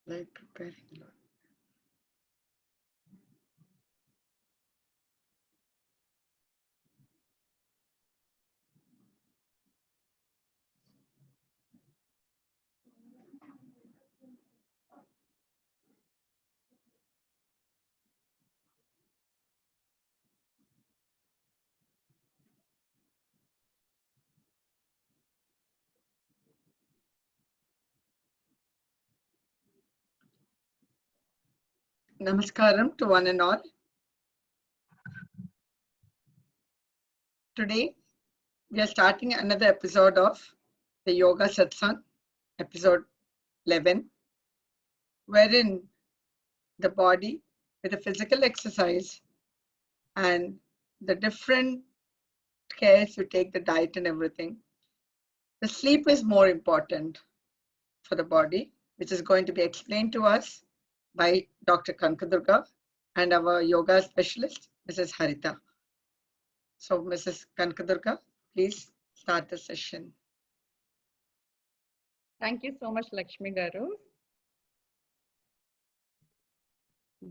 Like preparing. Namaskaram to one and all. Today, we are starting another episode of the Yoga Satsang, episode 11, wherein the body with the physical exercise and the different cares you take, the diet and everything. The sleep is more important for the body, which is going to be explained to us by Dr. Kankadurga and our yoga specialist, Mrs. Harita. So, Mrs. Kankadurga, please start the session. Thank you so much, Lakshmi Garu.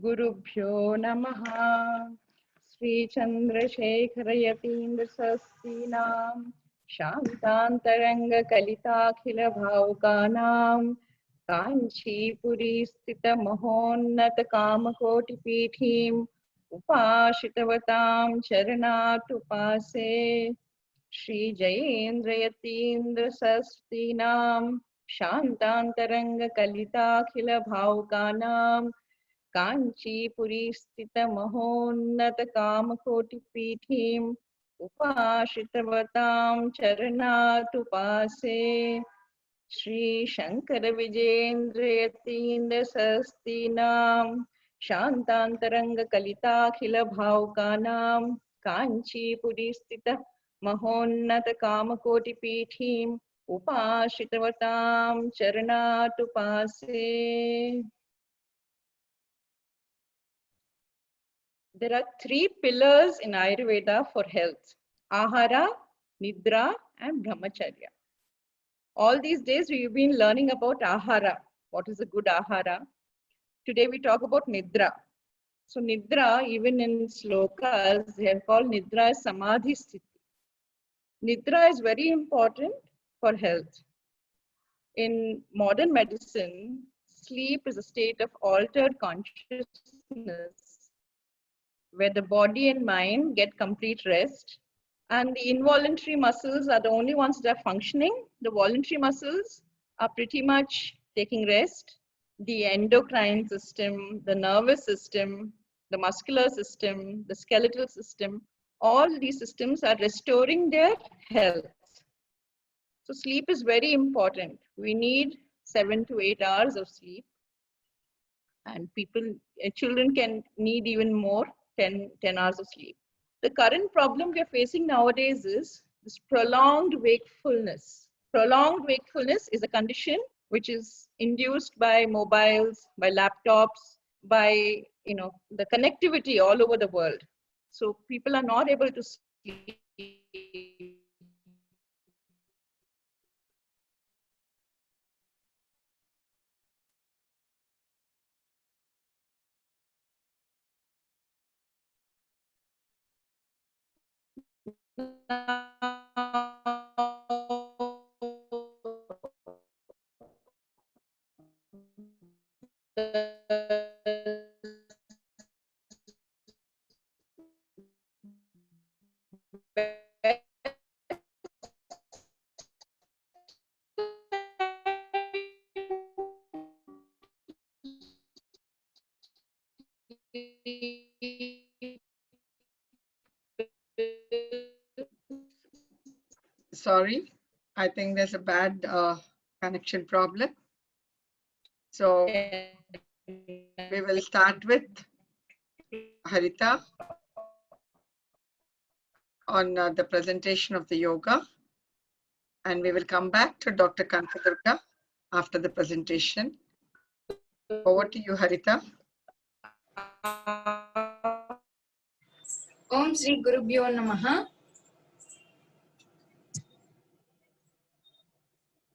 Gurubhyo Namaha Sri Chandrasekhara Yatindra Sastinam Shantantaranga Kalitakhila Bhaukanam Kanchipuri Sthita Mahonnata Kamakoti Pithim Upashitavatam Charanatupase Shri Jayendra Yatindra Sastinam Shantantaranga Kalitakhila Bhaukanam Kanchipuri स्थित महोन्नत कामकोटि पीठीम उपाश्रितवतां चरणातुपासे श्री शंकर विजेन्द्र यतीन्द्र सस्तीनां शांतांतरंग कलिताखिल भावुकानां कांचीपुरी स्थित महोन्नत Kamakoti पीठीम उपाश्रितवतां चरणातुपासे. There are three pillars in Ayurveda for health: Ahara, Nidra, and Brahmacharya. All these days we've been learning about Ahara. What is a good Ahara? Today we talk about Nidra. So Nidra, even in slokas, they are called Nidra as Samadhi Sthiti. Nidra is very important for health. In modern medicine, sleep is a state of altered consciousness where the body and mind get complete rest, and the involuntary muscles are the only ones that are functioning. The voluntary muscles are pretty much taking rest. The endocrine system, the nervous system, the muscular system, the skeletal system, all these systems are restoring their health. So sleep is very important. We need 7 to 8 hours of sleep, and children can need even more, 10 hours of sleep. The current problem we are facing nowadays is this prolonged wakefulness. Prolonged wakefulness is a condition which is induced by mobiles, by laptops, by the connectivity all over the world. So people are not able to sleep. Sorry, I think there's a bad connection problem. So we will start with Harita on the presentation of the yoga, and we will come back to Dr. Kankadurga after the presentation. Over to you, Harita. Om Sri Gurubhyo Namaha.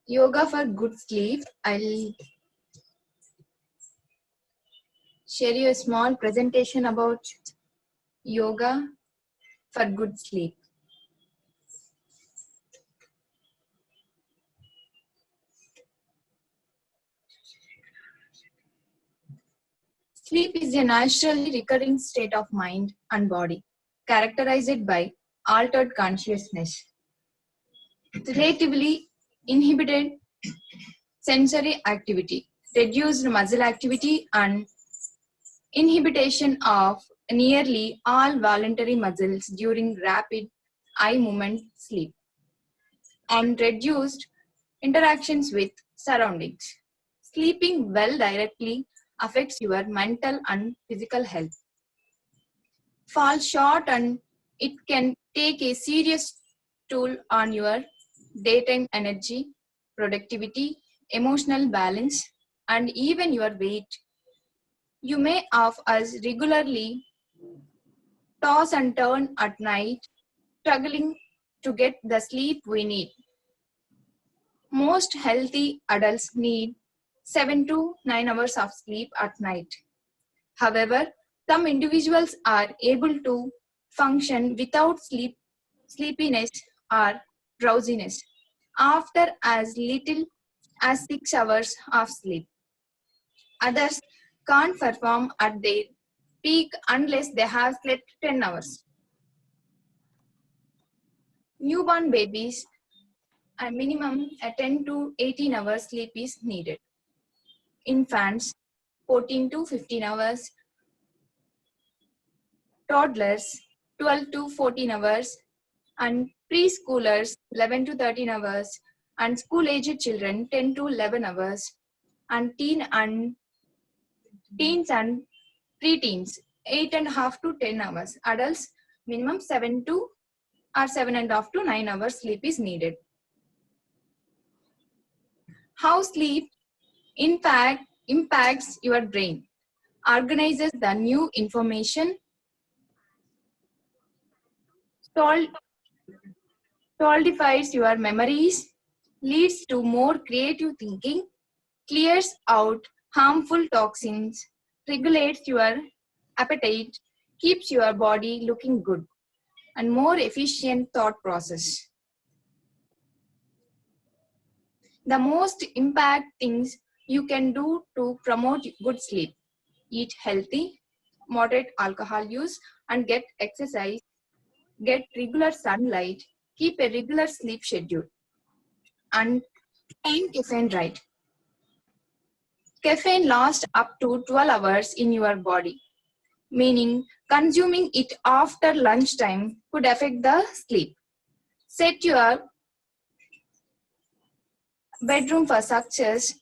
Yoga for good sleep. I'll share you a small presentation about yoga for good sleep. Sleep is a naturally recurring state of mind and body, characterized by altered consciousness, relatively inhibited sensory activity, reduced muscle activity, and inhibition of nearly all voluntary muscles during rapid eye movement sleep, and reduced interactions with surroundings. Sleeping well directly affects your mental and physical health. Fall short and it can take a serious toll on your daytime energy, productivity, emotional balance, and even your weight. You may of us regularly toss and turn at night, struggling to get the sleep we need. Most healthy adults need 7 to 9 hours of sleep at night. However, some individuals are able to function without sleepiness or drowsiness after as little as 6 hours of sleep. Others can't perform at their peak unless they have slept 10 hours. Newborn babies, a minimum 10 to 18 hours sleep is needed. Infants, 14 to 15 hours. Toddlers, 12 to 14 hours. And preschoolers, 11 to 13 hours. And school-aged children, 10 to 11 hours. And teens and preteens, 8.5 to 10 hours. Adults, minimum 7.5 to 9 hours sleep is needed. How sleep impacts your brain, organizes the new information, solidifies your memories, leads to more creative thinking, clears out harmful toxins, regulates your appetite, keeps your body looking good, and more efficient thought process. The most impact things you can do to promote good sleep: eat healthy, moderate alcohol use, and get exercise, get regular sunlight, keep a regular sleep schedule, and time caffeine right. Caffeine lasts up to 12 hours in your body, meaning consuming it after lunchtime could affect the sleep. Set your bedroom for success.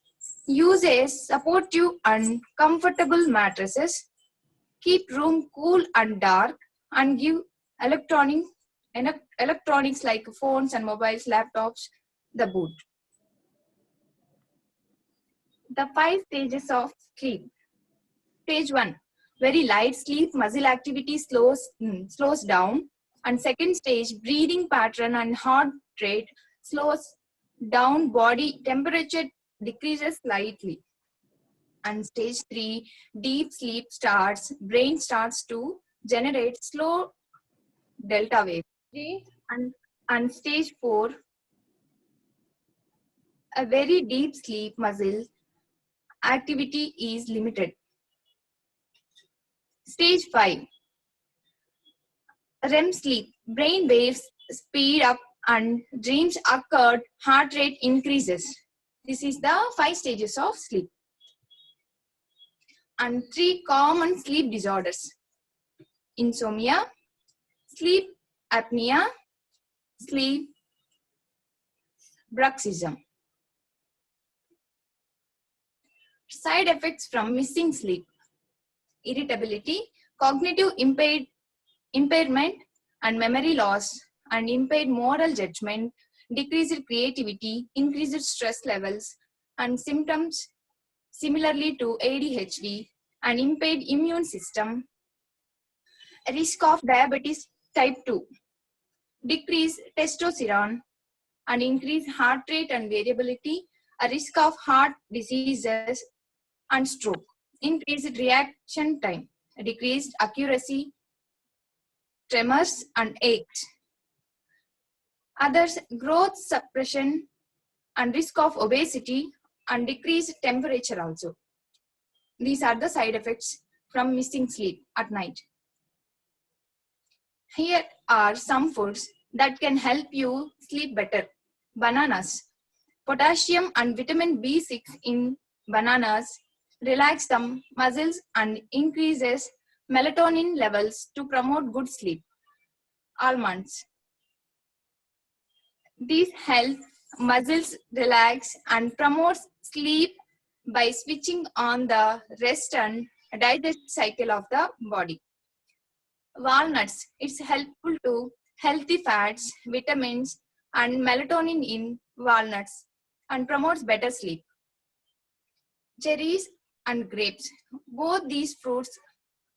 Use a supportive and comfortable mattresses. Keep room cool and dark, and give electronics like phones and mobiles, laptops, the boot. The 5 stages of sleep. Stage 1, very light sleep, muscle activity slows down. And second stage, breathing pattern and heart rate slows down, body temperature decreases slightly. And stage 3, deep sleep starts, brain starts to generate slow delta wave. And stage 4, a very deep sleep, muscle activity is limited. Stage 5, REM sleep, brain waves speed up and dreams occurred, heart rate increases. This is the 5 stages of sleep. And 3 common sleep disorders: insomnia, sleep apnea, sleep bruxism. Side effects from missing sleep: irritability, cognitive impairment and memory loss, and impaired moral judgment, decreased creativity, increased stress levels, and symptoms similarly to ADHD, and impaired immune system, a risk of diabetes type 2, decreased testosterone, and increased heart rate and variability, a risk of heart diseases and stroke. increased reaction time, decreased accuracy, tremors and aches. Others, growth suppression and risk of obesity and decreased temperature also. These are the side effects from missing sleep at night. Here are some foods that can help you sleep better. Bananas. Potassium and vitamin B6 in bananas relax the muscles and increases melatonin levels to promote good sleep. Almonds. These help muscles relax and promotes sleep by switching on the rest and digest cycle of the body. Walnuts. It's helpful to healthy fats, vitamins, and melatonin in walnuts and promotes better sleep. Cherries and grapes. Both these fruits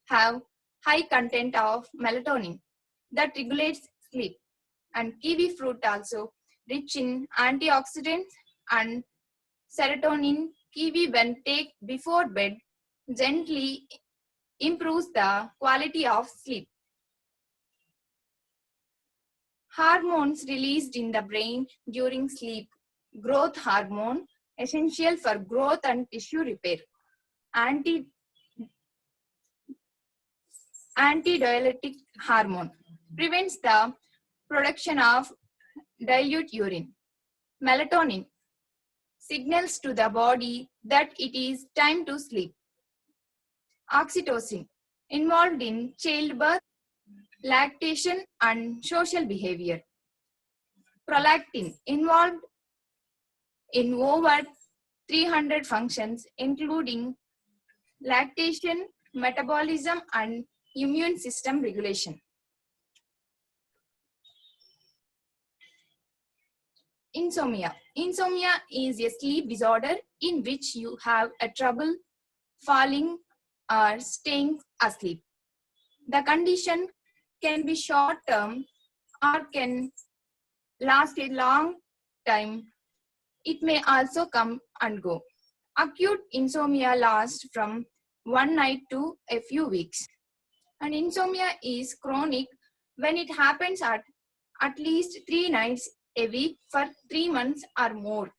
have high content of melatonin that regulates sleep. And kiwi fruit also rich in antioxidants and serotonin. Kiwi when taken before bed gently improves the quality of sleep. Hormones released in the brain during sleep. Growth hormone, essential for growth and tissue repair. Antidiuretic hormone prevents the production of dilute urine. Melatonin signals to the body that it is time to sleep. Oxytocin involved in childbirth, lactation, and social behavior. Prolactin involved in over 300 functions, including lactation, metabolism, and immune system regulation. Insomnia. Insomnia is a sleep disorder in which you have a trouble falling or staying asleep. The condition can be short term or can last a long time. It may also come and go. Acute insomnia lasts from one night to a few weeks. And insomnia is chronic when it happens at least 3 nights a week for 3 months or more.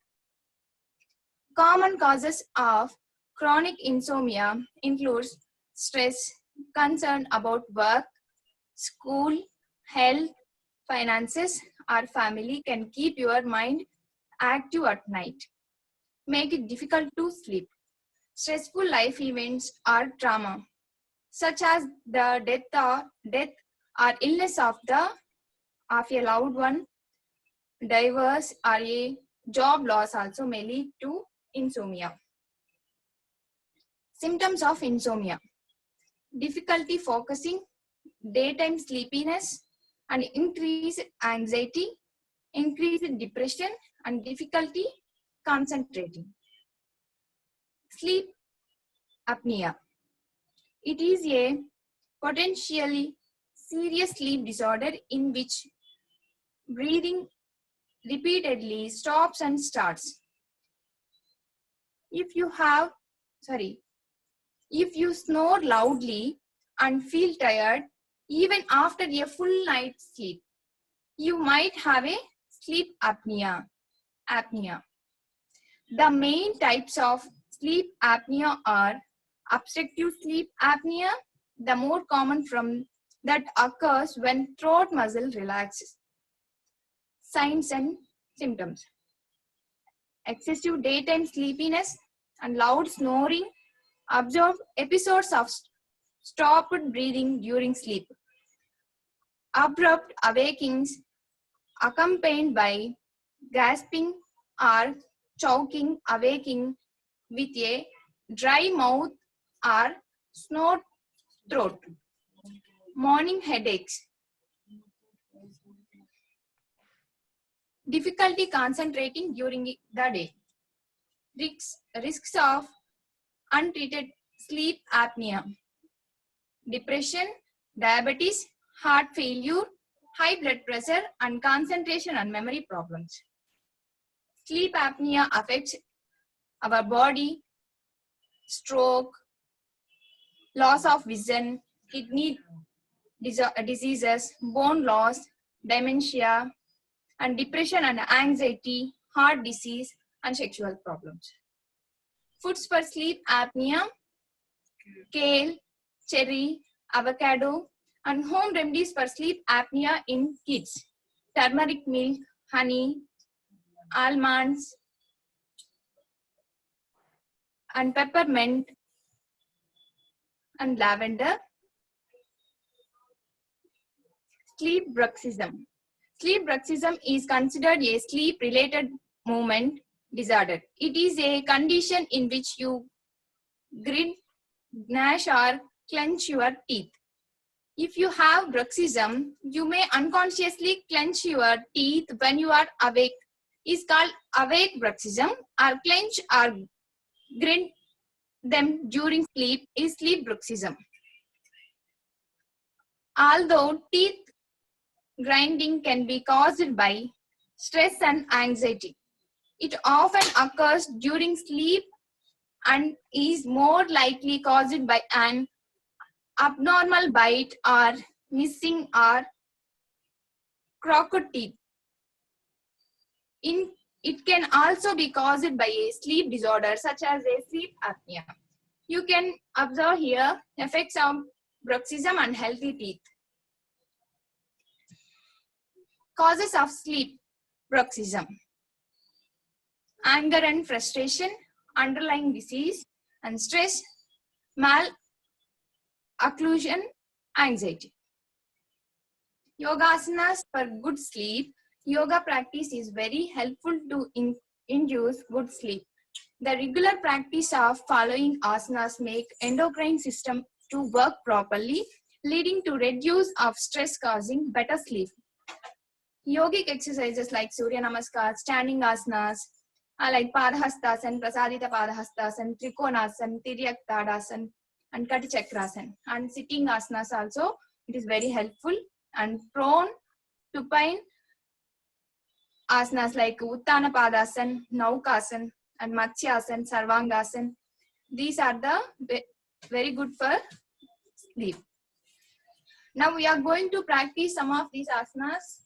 Common causes of chronic insomnia includes stress, concern about work, school, health, finances, or family can keep your mind active at night, make it difficult to sleep. Stressful life events or trauma, such as the death or illness of a loved one, divorce, or a job loss also may lead to insomnia. Symptoms of insomnia: difficulty focusing, daytime sleepiness, and increased anxiety, increased depression, and difficulty concentrating. Sleep apnea. It is a potentially serious sleep disorder in which breathing repeatedly stops and starts. If you snore loudly and feel tired even after a full night's sleep, you might have a sleep apnea. The main types of sleep apnea are obstructive sleep apnea, the more common from that occurs when throat muscle relaxes. Signs and symptoms: excessive daytime sleepiness and loud snoring, observed episodes of stopped breathing during sleep, abrupt awakings accompanied by gasping or choking, awaking with a dry mouth or snort throat, morning headaches, difficulty concentrating during the day, risks of untreated sleep apnea, depression, diabetes, heart failure, high blood pressure, and concentration and memory problems. Sleep apnea affects our body, stroke, loss of vision, kidney diseases, bone loss, dementia, and depression and anxiety, heart disease, and sexual problems. Foods for sleep apnea, kale, cherry, avocado, and home remedies for sleep apnea in kids. Turmeric milk, honey, almonds, and peppermint, and lavender. Sleep bruxism. Sleep bruxism is considered a sleep-related movement disorder. It is a condition in which you grit, gnash, or clench your teeth. If you have bruxism, you may unconsciously clench your teeth when you are awake. It's called awake bruxism, or clench or grit them during sleep is sleep bruxism. Although teeth grinding can be caused by stress and anxiety, it often occurs during sleep and is more likely caused by an abnormal bite or missing or crooked teeth. It can also be caused by a sleep disorder such as a sleep apnea. You can observe here effects of bruxism on healthy teeth. Causes of sleep bruxism: anger and frustration, underlying disease, and stress, malocclusion, anxiety. Yoga asanas for good sleep. Yoga practice is very helpful to induce good sleep. The regular practice of following asanas make endocrine system to work properly, leading to reduce of stress causing better sleep. Yogic exercises like Surya Namaskar, standing asanas, like Padahastasana, Prasadita Padahastasana, Trikonasana, Tiryak Tadasana, and Katichakrasana. And sitting asanas also, it is very helpful. And prone, supine asanas like Uttana Padasana, Naukasana, and Matsyasana, Sarvangasana. These are the very good for sleep. Now we are going to practice some of these asanas.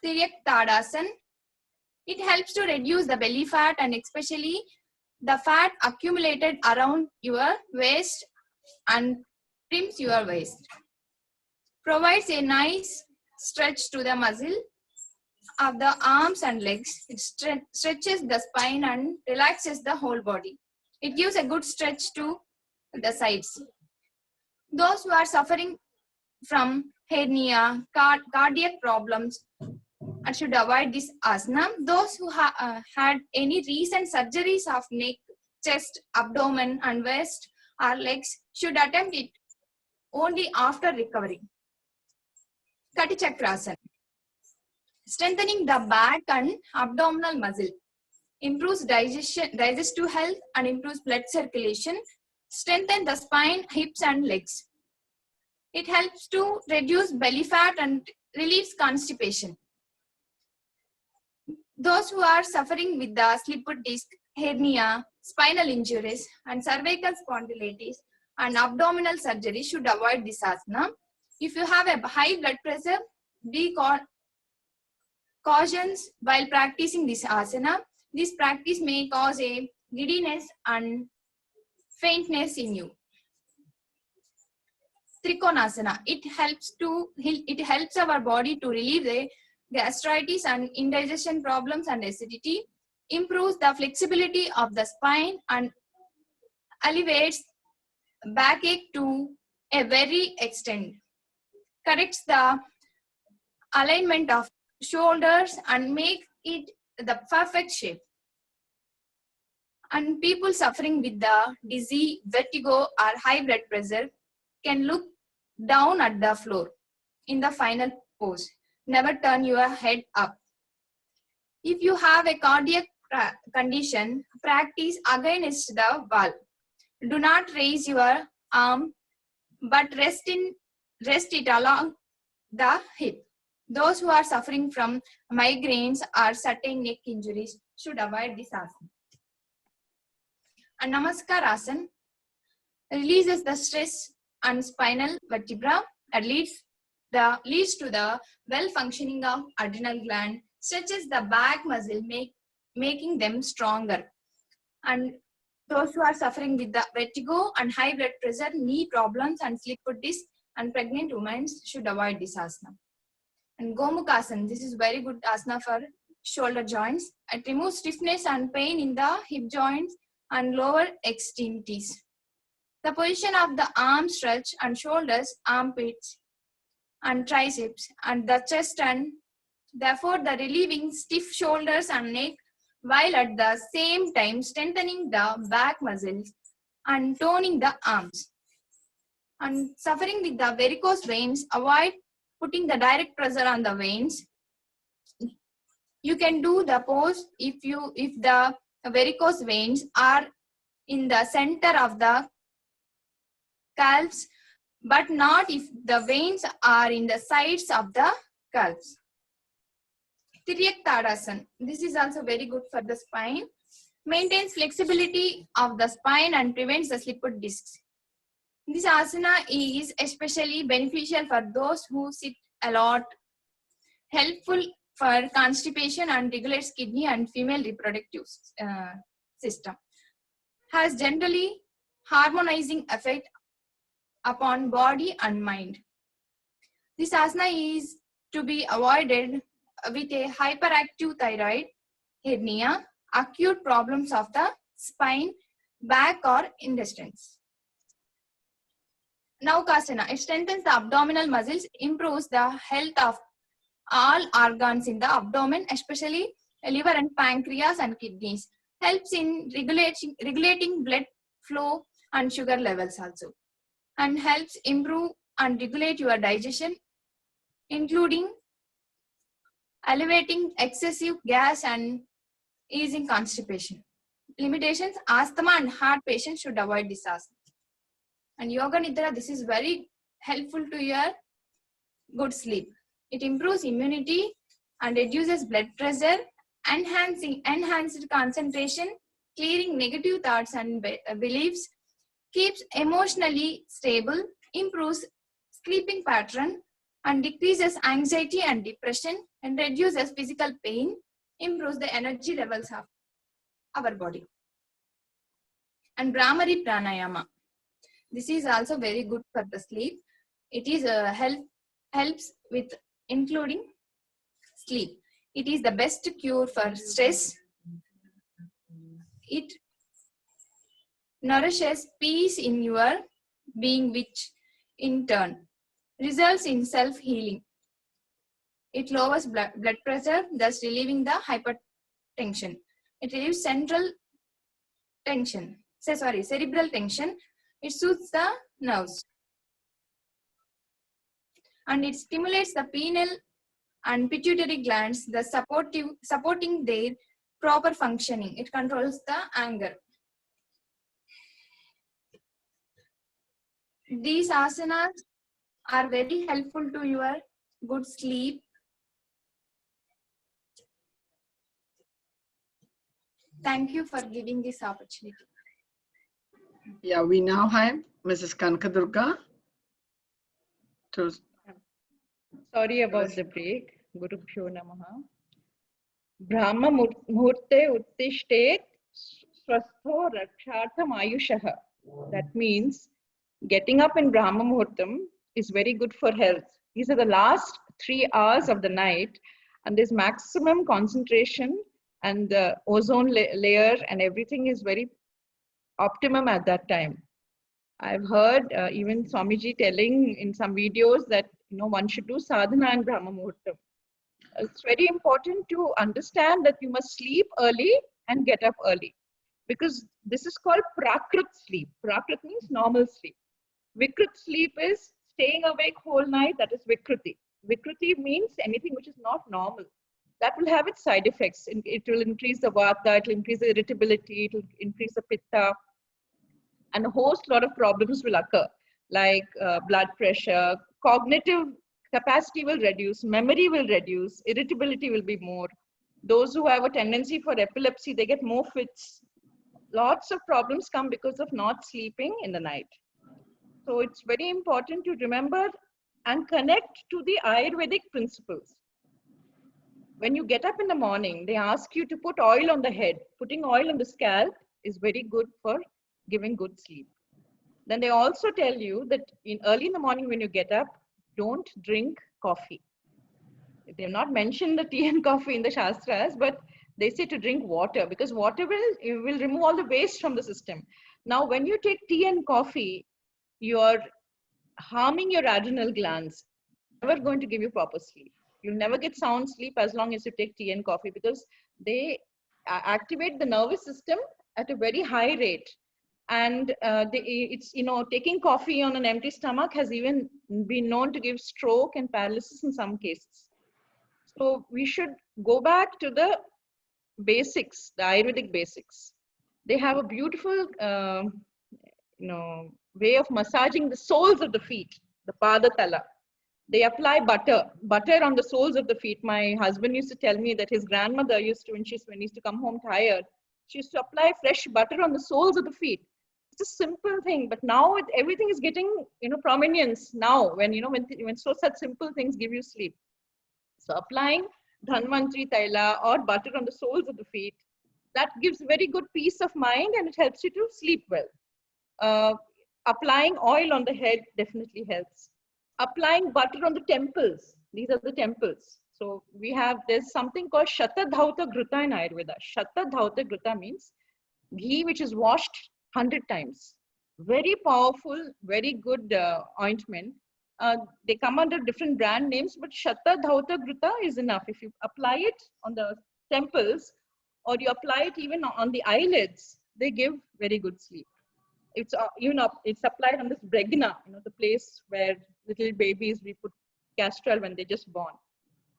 Tiryak Tadasana. It helps to reduce the belly fat and especially the fat accumulated around your waist and trims your waist. Provides a nice stretch to the muscle of the arms and legs. It stretches the spine and relaxes the whole body. It gives a good stretch to the sides. Those who are suffering from hernia, cardiac problems, should avoid this asana. Those who had any recent surgeries of neck, chest, abdomen, and waist or legs should attempt it only after recovering. Katichakrasana. Strengthening the back and abdominal muscle. Improves digestive health and improves blood circulation. Strengthen the spine, hips, and legs. It helps to reduce belly fat and relieves constipation. Those who are suffering with the slip disc, hernia, spinal injuries, and cervical spondylitis and abdominal surgery should avoid this asana. If you have a high blood pressure, be cautious while practicing this asana. This practice may cause a giddiness and faintness in you. Trikonasana. It helps our body to relieve the gastritis and indigestion problems and acidity, improves the flexibility of the spine and alleviates backache to a very extent, corrects the alignment of shoulders and make it the perfect shape. And people suffering with the dizzy, vertigo or high blood pressure can look down at the floor in the final pose. Never turn your head up. If you have a cardiac condition, practice against the wall. Do not raise your arm, but rest it along the hip. Those who are suffering from migraines or certain neck injuries should avoid this asana. And Namaskar asana. releases the stress on spinal vertebra and leads to the well functioning of adrenal gland, stretches the back muscle, making them stronger. And those who are suffering with the vertigo and high blood pressure, knee problems and slip disc and pregnant women should avoid this asana. And Gomukhasana, this is very good asana for shoulder joints. It removes stiffness and pain in the hip joints and lower extremities. The position of the arm stretch and shoulders, armpits and triceps and the chest, and therefore the relieving stiff shoulders and neck, while at the same time strengthening the back muscles and toning the arms. And suffering with the varicose veins, avoid putting the direct pressure on the veins. You can do the pose if the varicose veins are in the center of the calves, but not if the veins are in the sides of the calves. Tiryak Tadasana. This is also very good for the spine. Maintains flexibility of the spine and prevents the slipped discs. This asana is especially beneficial for those who sit a lot, helpful for constipation and regulates kidney and female reproductive system. Has generally harmonizing effect upon body and mind. This asana is to be avoided with a hyperactive thyroid, hernia, acute problems of the spine, back or intestines. Naukasana, it strengthens the abdominal muscles, improves the health of all organs in the abdomen, especially liver and pancreas and kidneys. Helps in regulating blood flow and sugar levels also. And helps improve and regulate your digestion, including elevating excessive gas and easing constipation. Limitations, asthma and heart patients should avoid this asana. And Yoga Nidra, this is very helpful to your good sleep. It improves immunity and reduces blood pressure, enhanced concentration, clearing negative thoughts and beliefs, keeps emotionally stable, improves sleeping pattern, and decreases anxiety and depression, and reduces physical pain, improves the energy levels of our body. And Brahmari Pranayama. This is also very good for the sleep. It is helps with including sleep. It is the best cure for stress. It nourishes peace in your being, which in turn results in self-healing. It lowers blood pressure, thus relieving the hypertension. It relieves cerebral tension. It soothes the nerves. And it stimulates the pineal and pituitary glands, the supporting their proper functioning. It controls the anger. These asanas are very helpful to your good sleep. Thank you for giving this opportunity. Yeah, we now have Mrs. Kanakadurga to. Sorry about the break. Guru Bhyo Namaha. Brahma Muhurte Uttishtet Swastho Rakshartham Ayushaha. That means getting up in Brahma Muhurtam is very good for health. These are the last 3 hours of the night, and there's maximum concentration, and the ozone layer and everything is very optimum at that time. I've heard even Swamiji telling in some videos that one should do sadhana in Brahma Muhurtam. It's very important to understand that you must sleep early and get up early, because this is called prakrit sleep. Prakrit means normal sleep. Vikrit sleep is staying awake whole night, that is Vikriti. Vikriti means anything which is not normal. That will have its side effects. It will increase the vata, it will increase the irritability, it will increase the pitta, and a lot of problems will occur, like blood pressure, cognitive capacity will reduce, memory will reduce, irritability will be more. Those who have a tendency for epilepsy, they get more fits. Lots of problems come because of not sleeping in the night. So it's very important to remember and connect to the Ayurvedic principles. When you get up in the morning, they ask you to put oil on the head. Putting oil on the scalp is very good for giving good sleep. Then they also tell you that early in the morning when you get up, don't drink coffee. They've not mentioned the tea and coffee in the Shastras, but they say to drink water, because water will remove all the waste from the system. Now, when you take tea and coffee, you're harming your adrenal glands. Never going to give you proper sleep. You'll never get sound sleep as long as you take tea and coffee, because they activate the nervous system at a very high rate. And it's, taking coffee on an empty stomach has even been known to give stroke and paralysis in some cases. So we should go back to the basics, the Ayurvedic basics. They have a beautiful, way of massaging the soles of the feet, the padatala. They apply butter on the soles of the feet. My husband used to tell me that his grandmother used to, when he used to come home tired, she used to apply fresh butter on the soles of the feet. It's a simple thing, but now everything is getting, prominence now when such simple things give you sleep. So applying Dhanvantri Taila or butter on the soles of the feet, that gives very good peace of mind and it helps you to sleep well. Applying oil on the head definitely helps. Applying butter on the temples, these are the temples. So there's something called Shatadhauta Ghruta in Ayurveda. Shatadhauta Ghruta means ghee which is washed 100 times. Very powerful, very good ointment. They come under different brand names, but Shatadhauta Ghruta is enough. If you apply it on the temples or you apply it even on the eyelids, they give very good sleep. It's it's applied on this bregna, the place where little babies, we put castrol when they're just born.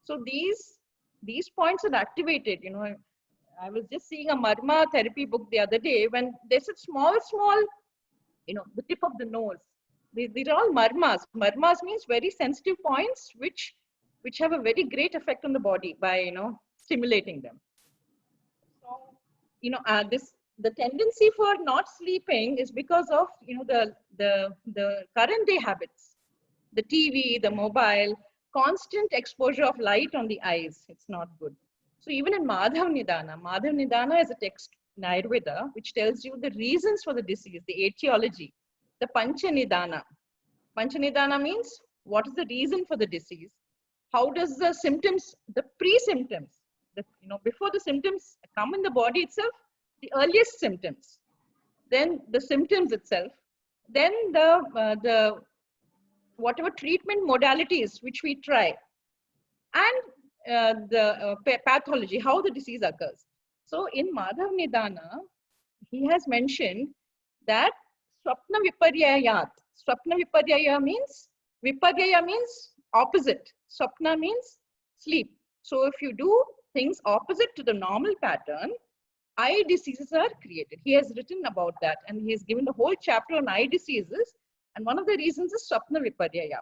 So these points are activated. I was just seeing a Marma therapy book the other day when they said small, the tip of the nose. These are all marmas. Marmas means very sensitive points which have a very great effect on the body by stimulating them. So the tendency for not sleeping is because of the current day habits, the TV, the mobile, constant exposure of light on the eyes. It's not good. So even in Madhav Nidana is a text in Ayurveda which tells you the reasons for the disease, the etiology. The Pancha Nidana. Pancha Nidana means what is the reason for the disease? How does the symptoms, the pre-symptoms, before the symptoms come in the body itself, the earliest symptoms, then the symptoms itself, then the whatever treatment modalities which we try, and the pathology, how the disease occurs. So in Madhav Nidana, he has mentioned that Swapna Viparyayat. Swapna Viparyaya means opposite. Swapna means sleep. So if you do things opposite to the normal pattern, eye diseases are created. He has written about that and he has given the whole chapter on eye diseases. And one of the reasons is Swapna Viparyaya.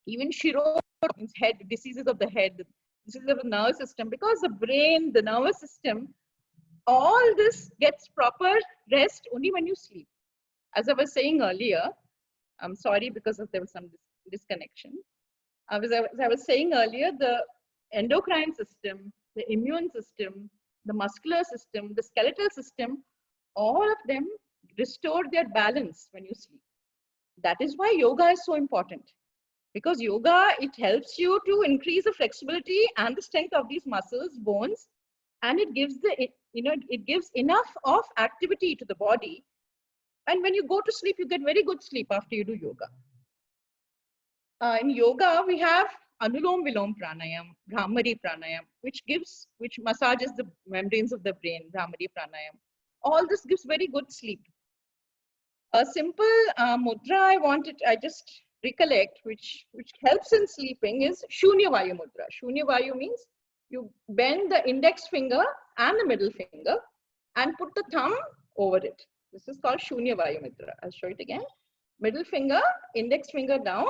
Even Shiro means head, diseases of the head, diseases of the nervous system, because the brain, the nervous system, all this gets proper rest only when you sleep. As I was saying earlier, I'm sorry because there was some disconnection. As I was saying earlier, the endocrine system, the immune system, the muscular system, the skeletal system, all of them restore their balance when you sleep. That is why yoga is so important. Because yoga, it helps you to increase the flexibility and the strength of these muscles, bones, and it gives it gives enough of activity to the body. And when you go to sleep, you get very good sleep after you do yoga. In yoga, we have Anulom Vilom Pranayam, Brahmari Pranayam, which massages the membranes of the brain, Brahmari Pranayam. All this gives very good sleep. A simple mudra I just recollect, which helps in sleeping, is Shunya Vayu Mudra. Shunya Vayu means you bend the index finger and the middle finger and put the thumb over it. This is called Shunya Vayu Mudra. I'll show it again. Middle finger, index finger down,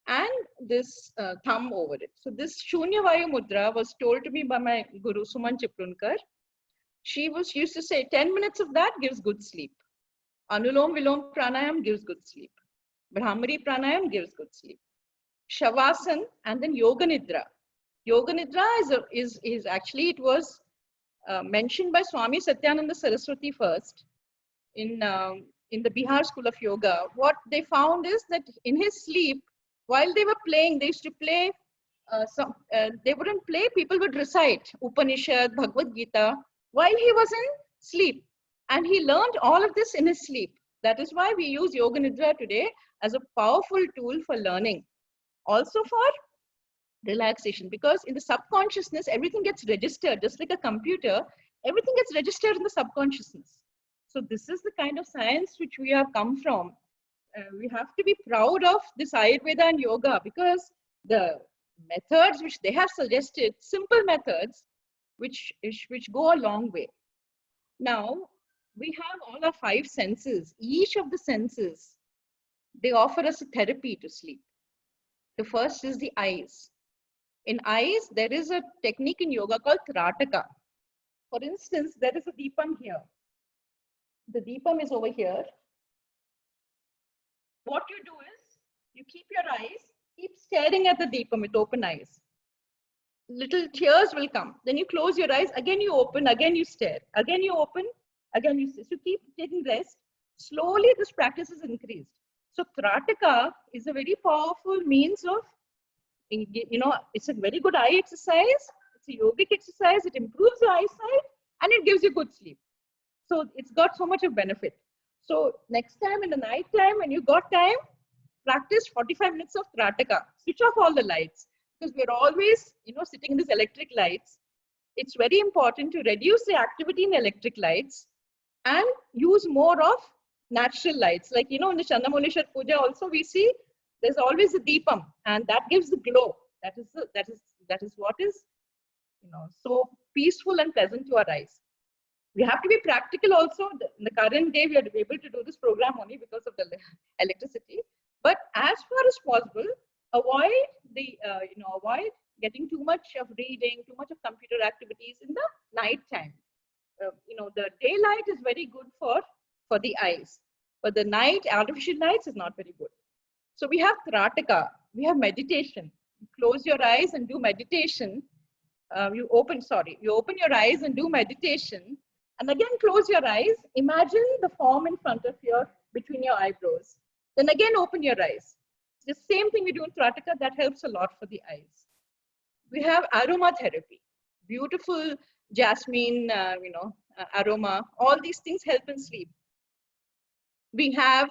and this thumb over it. So this Shunya Vayu Mudra was told to me by my guru, Suman Chiplunkar. She used to say 10 minutes of that gives good sleep. Anulom Vilom Pranayam gives good sleep. Brahmari pranayam gives good sleep. Shavasana and then Yoga Nidra. Yoga Nidra is actually, it was mentioned by Swami Satyananda Saraswati first in the Bihar School of Yoga. What they found is that in his sleep, while they were playing, they used to play they wouldn't play, people would recite Upanishad, Bhagavad Gita while he was in sleep. And he learned all of this in his sleep. That is why we use Yoga Nidra today as a powerful tool for learning. Also for relaxation, because in the subconsciousness, everything gets registered, just like a computer, everything gets registered in the subconsciousness. So this is the kind of science which we have come from. We have to be proud of this Ayurveda and yoga, because the methods which they have suggested, simple methods, which go a long way. Now, we have all our 5 senses. Each of the senses, they offer us a therapy to sleep. The first is the eyes. In eyes, there is a technique in yoga called Trataka. For instance, there is a Deepam here. The Deepam is over here. What you do is, you keep your eyes, keep staring at the Deepam with open eyes. Little tears will come. Then you close your eyes, again you open, again you stare. Again you open, again you stare. So keep taking rest. Slowly this practice is increased. So Trataka is a very powerful means of, it's a very good eye exercise. It's a yogic exercise. It improves your eyesight and it gives you good sleep. So it's got so much of benefit. So next time in the night time, when you got time, practice 45 minutes of Trataka. Switch off all the lights, because we're always, sitting in these electric lights. It's very important to reduce the activity in electric lights and use more of natural lights. Like, in the Chandamoleshwar Puja also we see there's always a Deepam, and that gives the glow. That is what is, so peaceful and pleasant to our eyes. We have to be practical also. In the current day, we are able to do this program only because of the electricity. But as far as possible, avoid getting too much of reading, too much of computer activities in the night time. The daylight is very good for the eyes, but the night, artificial lights is not very good. So we have Trataka, we have meditation. You close your eyes and do meditation. You open your eyes and do meditation. And again, close your eyes. Imagine the form in front of between your eyebrows. Then again, open your eyes. The same thing we do in Trataka, that helps a lot for the eyes. We have aromatherapy. Beautiful jasmine, aroma. All these things help in sleep. We have,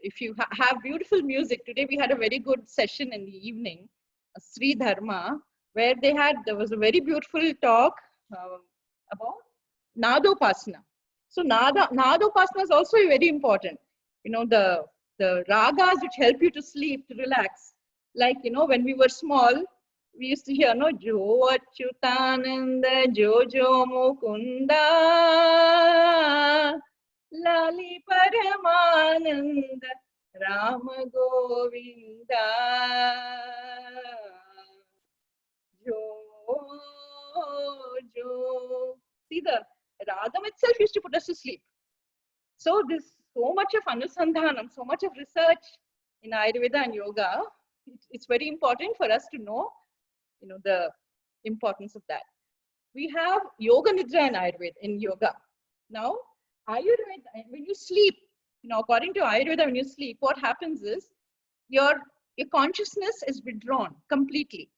if you have beautiful music. Today we had a very good session in the evening, Sri Dharma, where there was a very beautiful talk about Nadopasana. So Nadopasana is also very important. The ragas which help you to sleep, to relax. Like, when we were small, we used to hear, Jo Achyutananda, Jo Mukunda, Lali Paramananda, Rama Govinda, Jo. See, the ragam itself used to put us to sleep. So there's so much of anusandhanam, so much of research in Ayurveda and yoga. It's very important for us to know, the importance of that. We have Yoga Nidra in Ayurveda, in yoga. Now, Ayurveda, when you sleep, according to Ayurveda, when you sleep, what happens is your consciousness is withdrawn completely.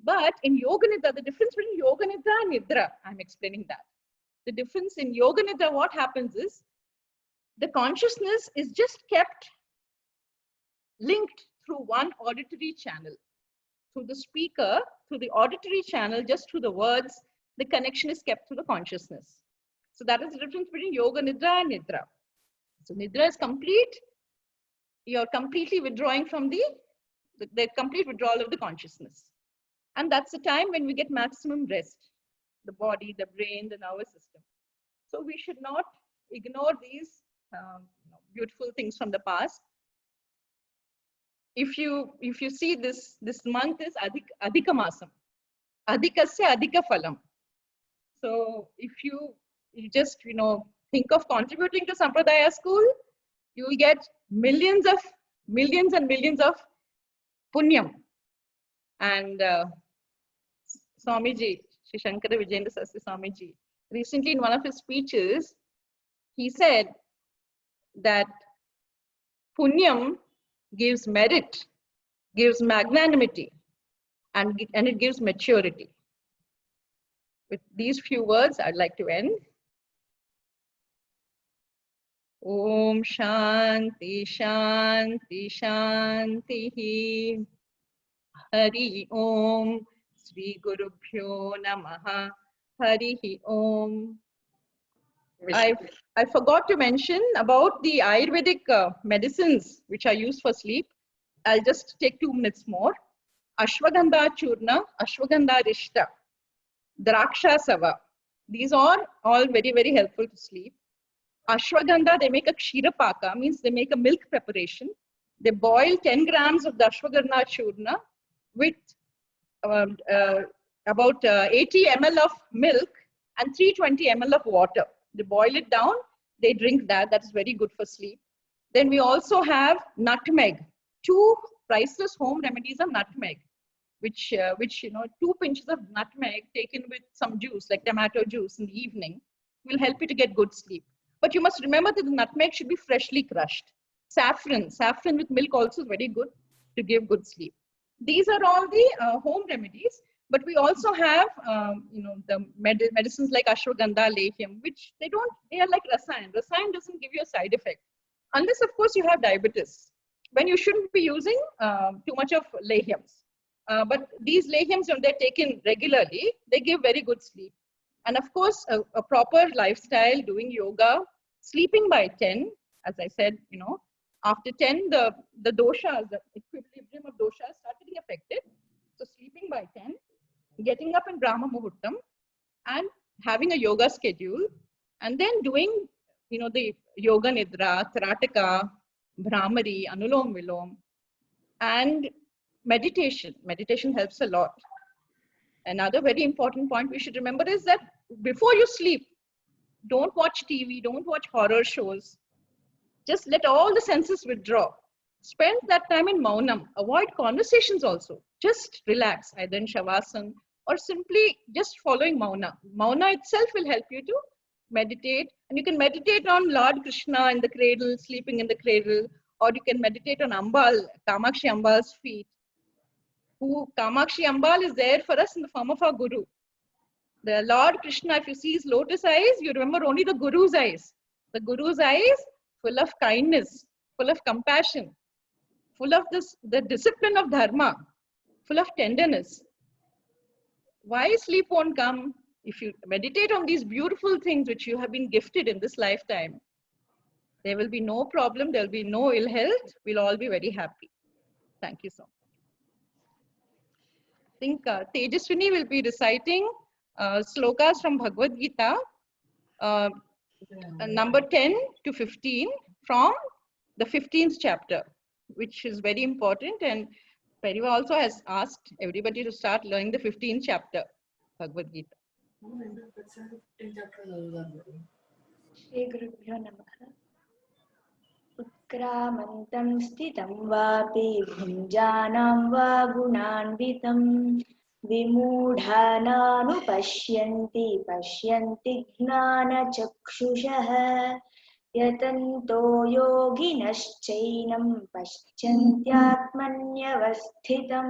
But in Yoga Nidra, the difference between Yoga Nidra and Nidra, I'm explaining that. The difference in Yoga Nidra, what happens is the consciousness is just kept linked through one auditory channel. Through the speaker, through the auditory channel, just through the words, the connection is kept through the consciousness. So that is the difference between Yoga Nidra and Nidra. So Nidra is complete. You're completely withdrawing from the complete withdrawal of the consciousness. And that's the time when we get maximum rest. The body, the brain, the nervous system. So we should not ignore these beautiful things from the past. If you see this month is Adhika Masam. Adhikasya Adhika Phalam. So if you just think of contributing to Sampradaya school, you will get millions and millions of punyam. And Swamiji, Sri Shankara Vijayendra Saraswati Swamiji, recently in one of his speeches, he said that punyam gives merit, gives magnanimity, and it gives maturity. With these few words, I'd like to end. Om Shanti Shanti Shanti. Hari Om. Sri Guru Bhyo Namaha. Hari Om. I forgot to mention about the Ayurvedic medicines which are used for sleep. I'll just take 2 minutes more. Ashwagandha Churna, Ashwagandha Rishta, Draksha Sava. These are all very, very helpful to sleep. Ashwagandha, they make a kshirapaka, means they make a milk preparation. They boil 10 grams of the Ashwagandha Churna with about 80 ml of milk and 320 ml of water. They boil it down, they drink that. That is very good for sleep. Then we also have nutmeg. 2 priceless home remedies of nutmeg, which 2 pinches of nutmeg taken with some juice, like tomato juice in the evening, will help you to get good sleep. But you must remember that the nutmeg should be freshly crushed. Saffron with milk also is very good to give good sleep. These are all the home remedies. But we also have, the medicines like ashwagandha, lehyam, which they are like rasayan. Rasayan doesn't give you a side effect. Unless, of course, you have diabetes, when you shouldn't be using too much of lehyams. But these lehyams, when they're taken regularly, they give very good sleep. And of course, a proper lifestyle, doing yoga, sleeping by 10, as I said, after 10, the doshas, the equilibrium of doshas start getting affected. So sleeping by 10, getting up in Brahma Muhurtam, and having a yoga schedule, and then doing, the yoga nidra, tarataka, Bhramari, Anulom Vilom, and meditation. Meditation helps a lot. Another very important point we should remember is that before you sleep, don't watch TV, don't watch horror shows. Just let all the senses withdraw. Spend that time in Maunam. Avoid conversations also. Just relax, either in Shavasana or simply just following Mauna. Mauna itself will help you to meditate. And you can meditate on Lord Krishna in the cradle, sleeping in the cradle, or you can meditate on Ambal, Kamakshi Ambal's feet. Kamakshi Ambal is there for us in the form of our Guru. The Lord Krishna, if you see his lotus eyes, you remember only the Guru's eyes. The Guru's eyes full of kindness, full of compassion, full of the discipline of dharma, full of tenderness. Why sleep won't come? If you meditate on these beautiful things which you have been gifted in this lifetime, there will be no problem, there will be no ill health, we'll all be very happy. Thank you so much. I think Tejaswini will be reciting slokas from Bhagavad Gita, number 10 to 15 from the 15th chapter, which is very important. And Periva also has asked everybody to start learning the 15th chapter, Bhagavad Gita. Shri Gurubhyo Namaha. Utkramantam sthitam vapi bhunjanam va gunanvitam vimudhananupashyanti pashyanti gnana chakshushaha yatanto yoginaschainam paschantyatmanyavasthitam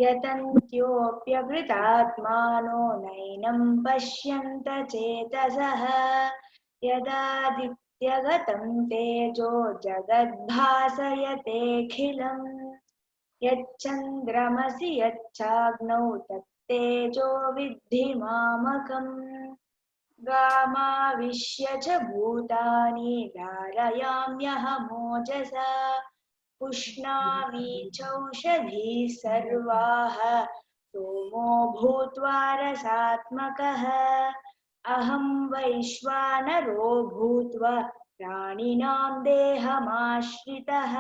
yatantyopyavritatmano nainam pashyanta chetasaha yadadityagatam tejo jagadbhasayatekhilam yachandramasi yachchagnau tattejo viddhi mamakam गामाविश्य च भूतानि धारयाम्यहमोजसा पुष्णामि चौषधीः सर्वाः सोमो भूत्वा रसात्मकः अहं वैश्वानरो भूत्वा प्राणिनां देहमाश्रितः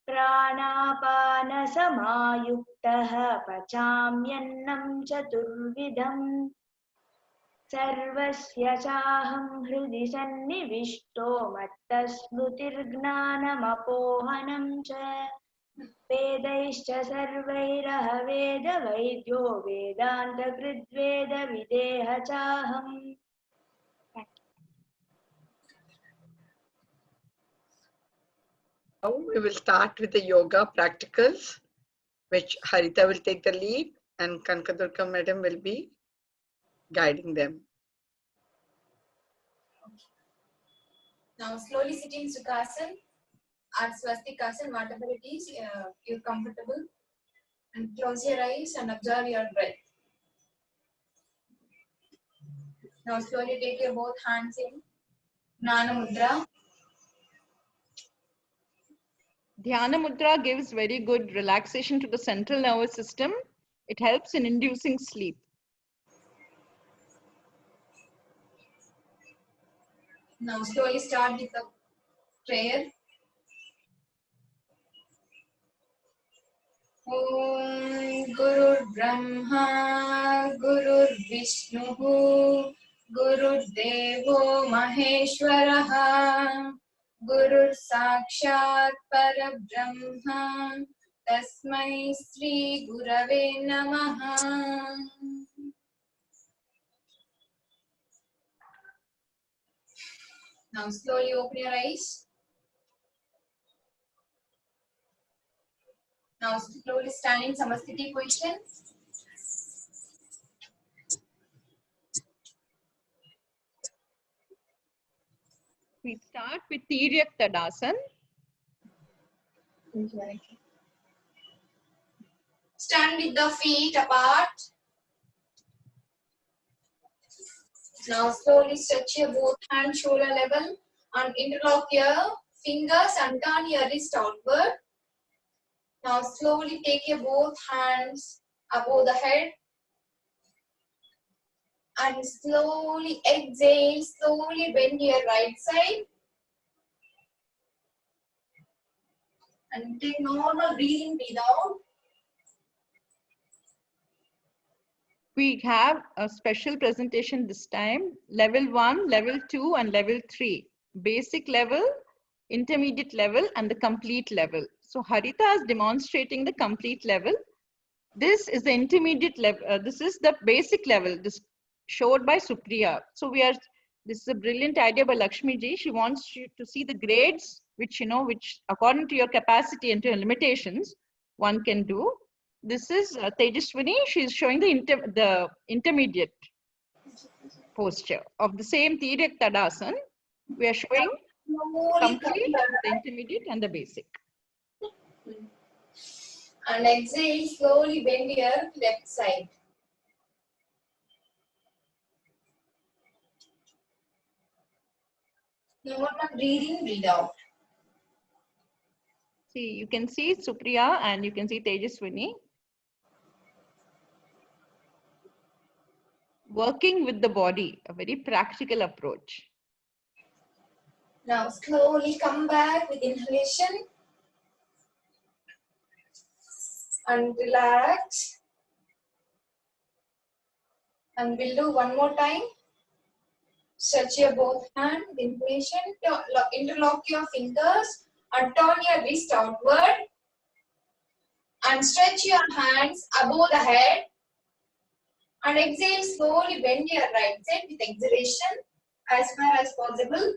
प्राणापानसमायुक्तः पचाम्यन्नं चतुर्विधम् सर्वस्य चाहं हृदि सन्निविष्टो मत्तस्मृतिर्ज्ञानमपोहनं च वेदैश्च सर्वैरहवेदवैद्यो वेदान्तकृद्वेदविदेह चाहम्. Now we will start with the yoga practicals, which Harita will take the lead and Kankadurga madam will be guiding them. Now slowly sit in Sukhasana or Swastikasana, whatever it is, you're comfortable. And close your eyes and observe your breath. Now slowly take your both hands in Jnana Mudra. Dhyana Mudra gives very good relaxation to the central nervous system. It helps in inducing sleep. Now slowly start with the prayer. Om Gurur Brahma Gurur Vishnu Gurur Devo Maheshwaraha Gurur Sakshat Parabrahma Tasmai Sri Gurave Namaha. Now slowly open your eyes. Now slowly stand in Samasthiti position. We start with Tiryak Tadasana. Stand with the feet apart. Now slowly stretch your both hands shoulder level and interlock your fingers and turn your wrist outward. Now slowly take your both hands above the head and slowly exhale, slowly bend your right side and take normal breathing, breathe out. We have a special presentation this time, level 1, level 2 and level 3. Basic level, intermediate level and the complete level. So Harita is demonstrating the complete level. This is the intermediate level, this is the basic level, this showed by Supriya. So this is a brilliant idea by Lakshmi ji. She wants you to see the grades, which which according to your capacity and to your limitations, one can do. This is Tejaswini. She is showing the intermediate posture of the same Tiryak Tadasana. We are showing complete, the intermediate and the basic. And exhale, slowly bend your left side. Normal breathing, breathe out. See, you can see Supriya and you can see Tejaswini. Working with the body, a very practical approach. Now slowly come back with inhalation and relax. And we'll do one more time. Stretch your both hands with inhalation, interlock your fingers and turn your wrist outward. And stretch your hands above the head. And exhale, slowly bend your right side with exhalation as far as possible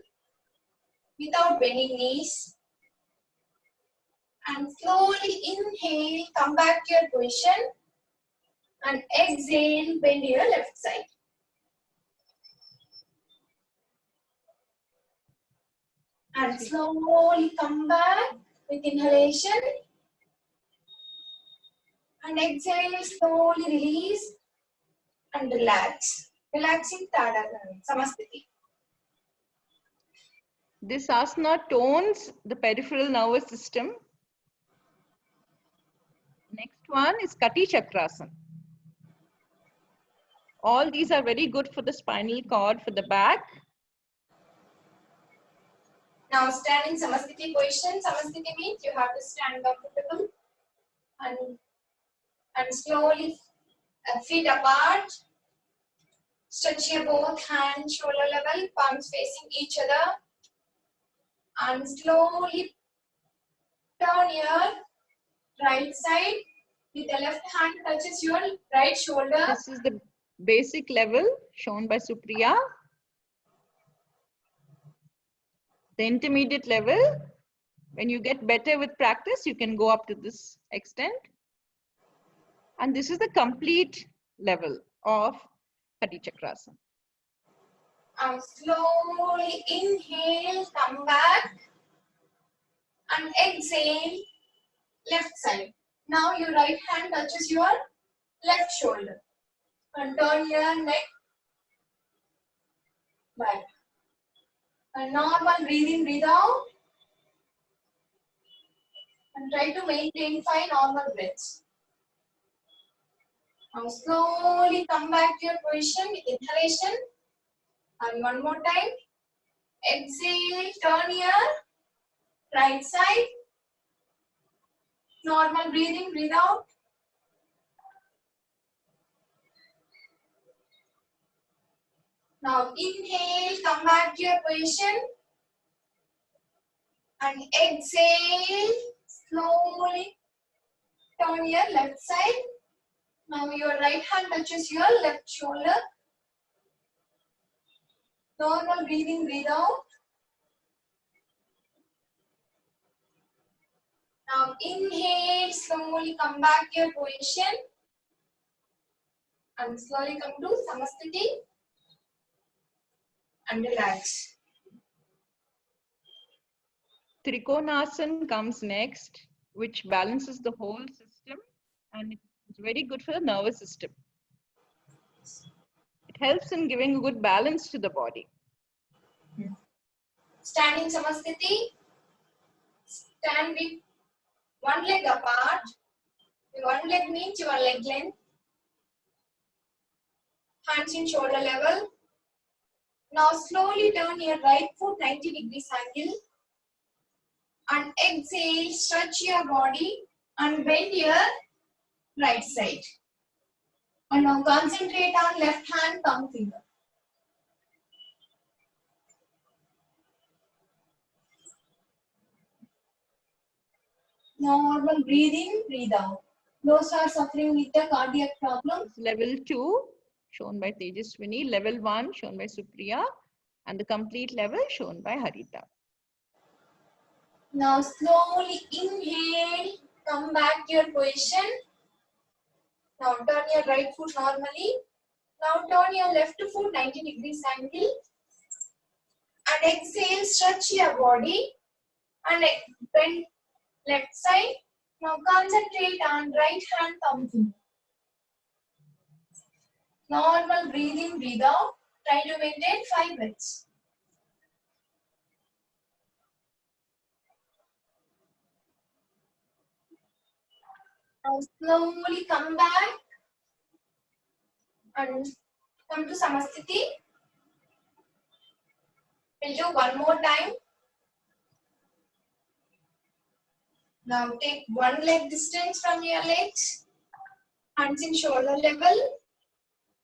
without bending knees. And slowly inhale, come back to your position. And exhale, bend your left side. And slowly come back with inhalation. And exhale, slowly release and relax. Relaxing Tadasana, Samasthiti. This asana tones the peripheral nervous system. Next one is Kati Chakrasana. All these are very good for the spinal cord, for the back. Now stand in Samasthiti position. Samasthiti means you have to stand comfortable and slowly feet apart Stretch your both hands shoulder level, palms facing each other. And slowly turn your right side. With the left hand touches your right shoulder. This is the basic level shown by Supriya. The intermediate level, when you get better with practice, you can go up to this extent. And this is the complete level of Hari Chakrasana. And slowly inhale, come back. And exhale, left side. Now your right hand touches your left shoulder. And turn your neck back. And normal breathing, breathe out. And try to maintain 5 normal breaths. Now slowly come back to your position with inhalation. And one more time. Exhale, turn your right side. Normal breathing, breathe out. Now inhale, come back to your position. And exhale, slowly turn your left side. Now your right hand touches your left shoulder. Normal breathing, breathe out. Now inhale, slowly come back to your position. And slowly come to Samasthiti. And relax. Trikonasana comes next, which balances the whole system, and it's very good for the nervous system. It helps in giving a good balance to the body. Standing Samasthiti. Stand with one leg apart. One leg means your leg length. Hands in shoulder level. Now slowly turn your right foot 90 degrees angle. And exhale, stretch your body and bend your right side. And now concentrate on left hand thumb finger. Normal breathing, breathe out. Those who are suffering with a cardiac problem. Level 2 shown by Tejaswini, level 1 shown by Supriya, and the complete level shown by Harita. Now slowly inhale, come back to your position. Now turn your right foot normally. Now turn your left foot 90 degrees angle. And exhale, stretch your body and bend left side. Now concentrate on right hand thumb finger. Normal breathing, breathe out. Try to maintain 5 breaths. Now slowly come back and come to Samasthiti. We'll do one more time. Now take one leg distance from your legs. Hands in shoulder level.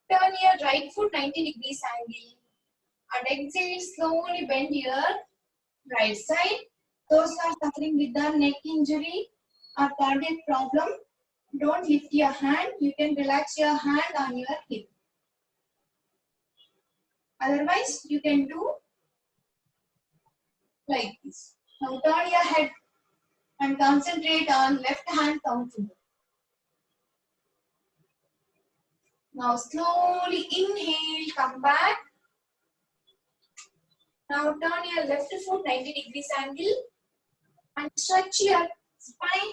Turn your right foot 90 degrees angle. And exhale, slowly bend your right side. Those who are suffering with the neck injury or cardiac problem, don't lift your hand. You can relax your hand on your hip. Otherwise, you can do like this. Now turn your head and concentrate on left hand thumb finger. Now slowly inhale, come back. Now turn your left foot 90 degrees angle and stretch your spine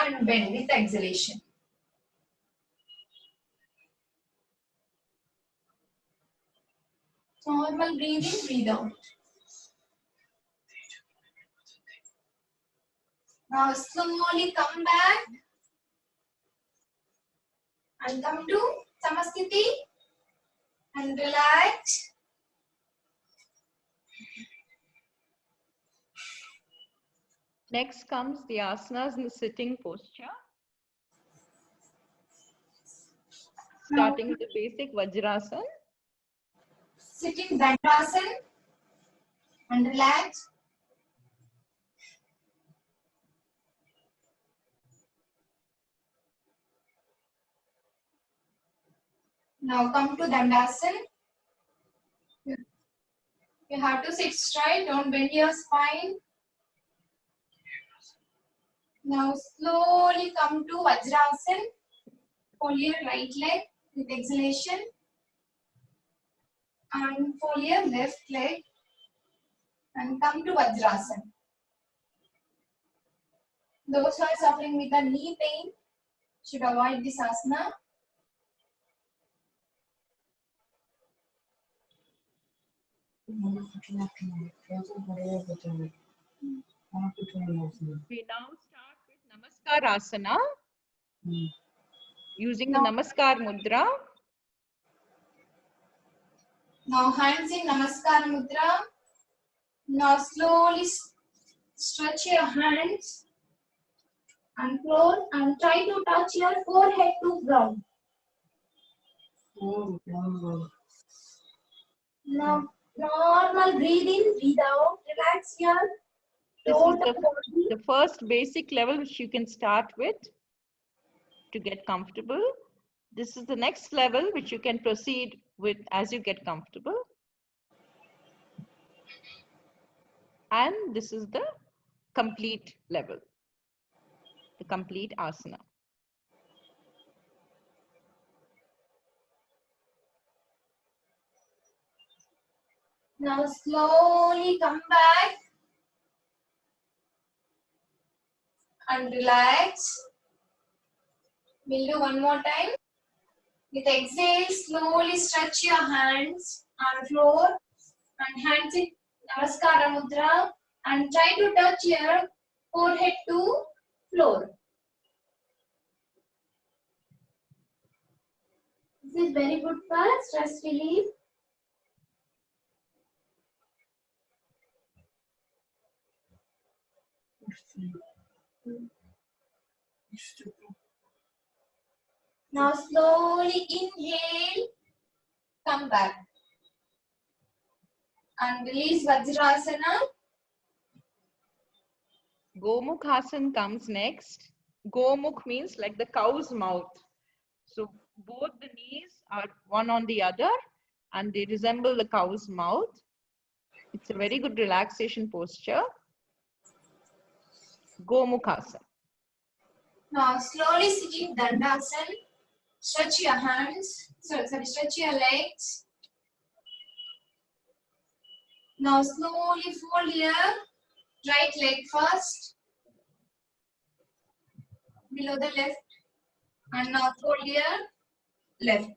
and bend with exhalation. Normal breathing, breathe out. Now slowly come back and come to Samasthiti and relax. Next comes the asanas in the sitting posture. Starting with the basic Vajrasana. Sit in Dandasana and relax. Now come to Dandasana. You have to sit straight, don't bend your spine. Now slowly come to Vajrasana. Fold your right leg with exhalation. And fold your left leg. And come to Vajrasana. Those who are suffering with the knee pain should avoid this asana. We now start with Namaskar Asana. Using the Namaskar Mudra. Now hands in Namaskar Mudra. Now slowly stretch your hands and close and try to touch your forehead to ground. Now normal breathe in, breathe out, relax your This is total body. the first basic level which you can start with to get comfortable. This is the next level which you can proceed with as you get comfortable. And this is the complete level, the complete asana. Now slowly come back and relax. We'll do one more time. With exhale, slowly stretch your hands on floor and hands in Namaskara Mudra and try to touch your forehead to floor. This is very good for stress relief. Now slowly inhale, come back and release Vajrasana. Gomukhasana comes next. Gomukh means like the cow's mouth. So both the knees are one on the other and they resemble the cow's mouth. It's a very good relaxation posture. Gomukhasana. Now slowly sit in Dandasana. Stretch your hands. Stretch your legs. Now slowly fold your right leg first. Below the left. And now fold your left.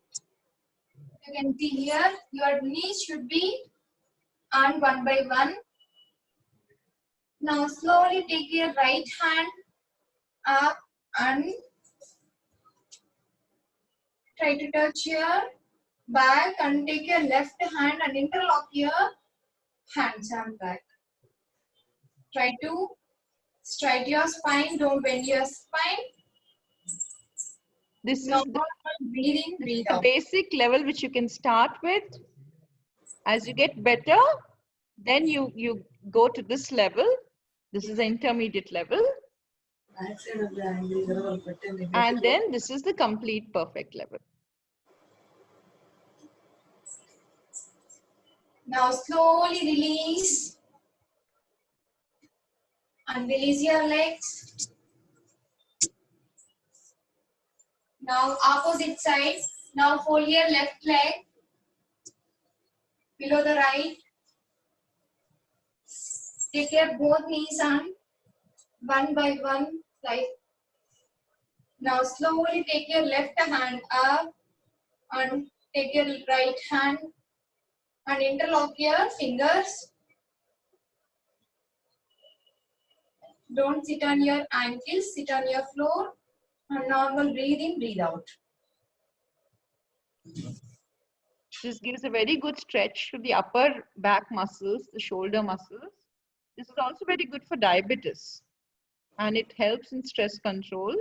You can see here your knees should be on one by one. Now slowly take your right hand up and try to touch your back and take your left hand and interlock your hands and back. Try to straighten your spine, don't bend your spine. This is Now the breathe in, breathe the out. basic level which you can start with. As you get better, then you go to this level. This is the intermediate level. And then this is the complete perfect level. Now slowly release and release your legs. Now opposite side. Now fold your left leg below the right. Take your both knees on one by one side. Now slowly take your left hand up and take your right hand and interlock your fingers. Don't sit on your ankles, sit on your floor and normal breathe in, breathe out. This gives a very good stretch to the upper back muscles, the shoulder muscles. This is also very good for diabetes and it helps in stress control.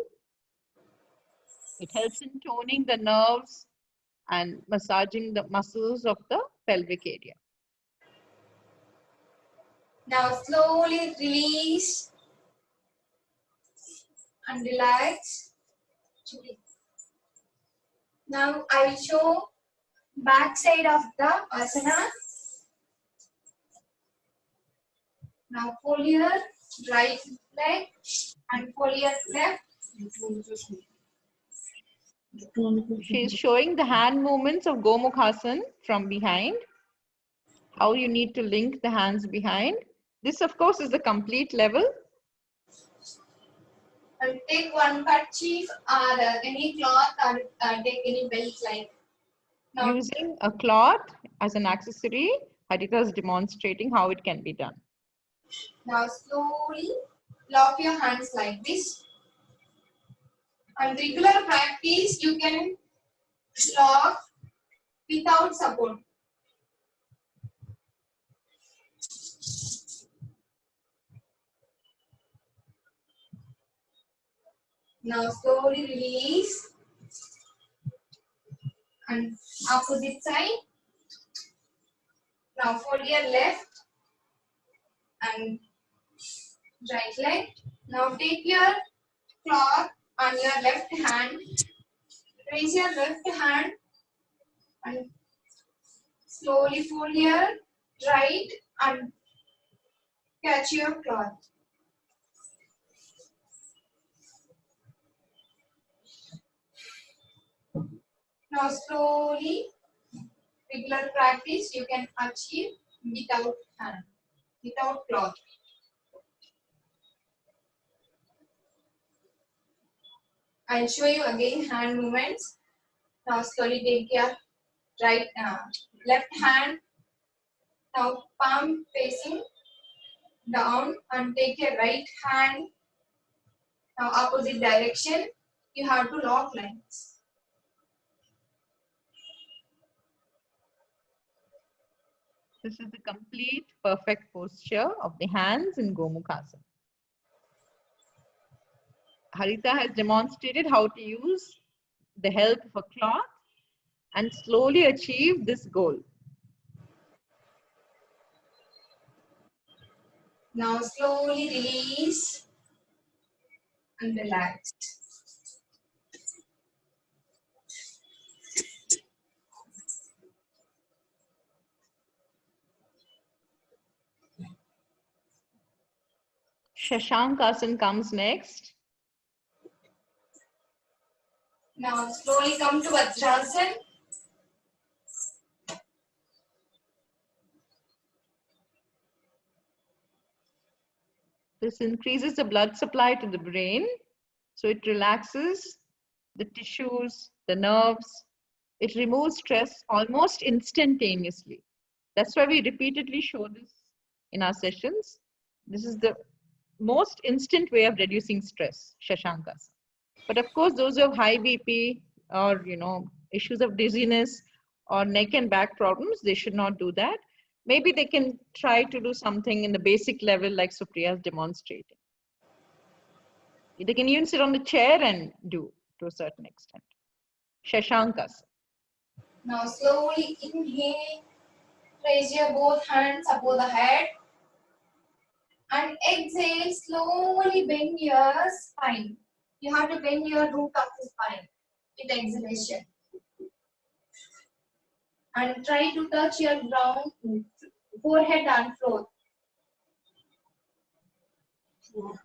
It helps in toning the nerves and massaging the muscles of the pelvic area. Now slowly release and relax. Now I will show back side of the asana. Now fold your right leg and fold your left. She is showing the hand movements of Gomukhasana from behind, how you need to link the hands behind. This, of course, is the complete level. And take one kerchief or any cloth or take any belt like. Now, Using a cloth as an accessory, Harita is demonstrating how it can be done. now slowly lock your hands like this. And regular practice, you can lock without support. Now slowly release and opposite side. Now fold your left and right leg. Now take your cloth on your left hand. Raise your left hand and slowly fold your right and catch your cloth. Now slowly, regular practice, you can achieve without hand, without cloth. I'll show you again hand movements. Now slowly take your right, left hand. Now palm facing down and take your right hand. Now opposite direction. You have to lock lines. This is the complete perfect posture of the hands in Gomukhasana. Harita has demonstrated how to use the help of a cloth and slowly achieve this goal. Now slowly release and relax. Shashankasana comes next. Now slowly come to Vajrasana. This increases the blood supply to the brain, so it relaxes the tissues, the nerves. It removes stress almost instantaneously. That's why we repeatedly show this in our sessions. This is the most instant way of reducing stress, Shashankasana. But of course, those who have high BP or issues of dizziness or neck and back problems, they should not do that. Maybe they can try to do something in the basic level like Supriya is demonstrating. They can even sit on the chair and do to a certain extent. Shashankasana. Now slowly inhale. Raise your both hands above the head. And exhale, slowly bend your spine. You have to bend your root of the spine with exhalation. And try to touch your ground, forehead and floor.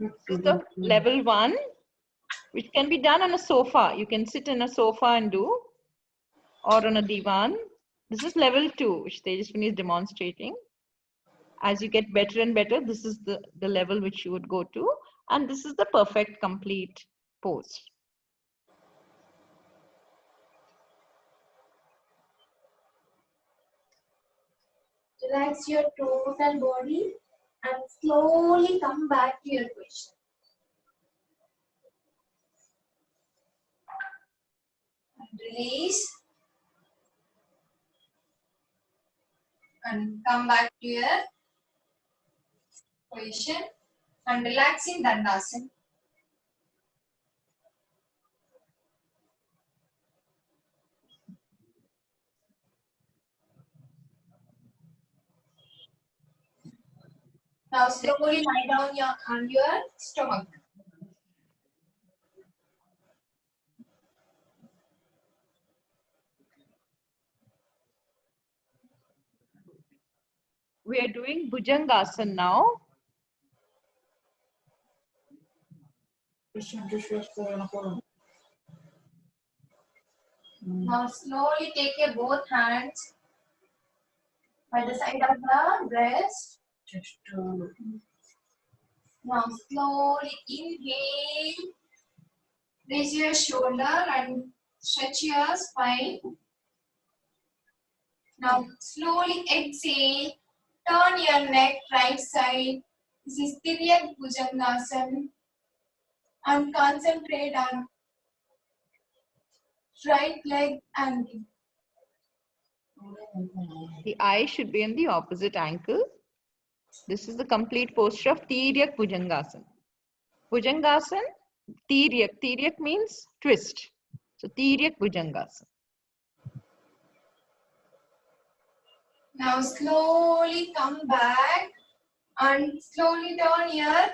This is the level 1, which can be done on a sofa. You can sit in a sofa and do, or on a divan. This is level 2, which Tejaswini is demonstrating. As you get better and better, this is the level which you would go to. And this is the perfect, complete pose. Relax your total body and slowly come back to your position. And release. And come back to your position and relax in Dandasana. Now slowly lie down on your stomach. We are doing Bhujangasana now. Now slowly take your both hands by the side of the breast. Now slowly inhale, raise your shoulder and stretch your spine. Now slowly exhale, turn your neck right side. This is Tiryak Bhujangasana and concentrate on right leg angle. The eye should be in the opposite ankle. This is the complete posture of Tiryak Bhujangasana. Bhujangasana, Tiryak. Tiryak means twist. So Tiryak Bhujangasana. Now slowly come back and slowly turn your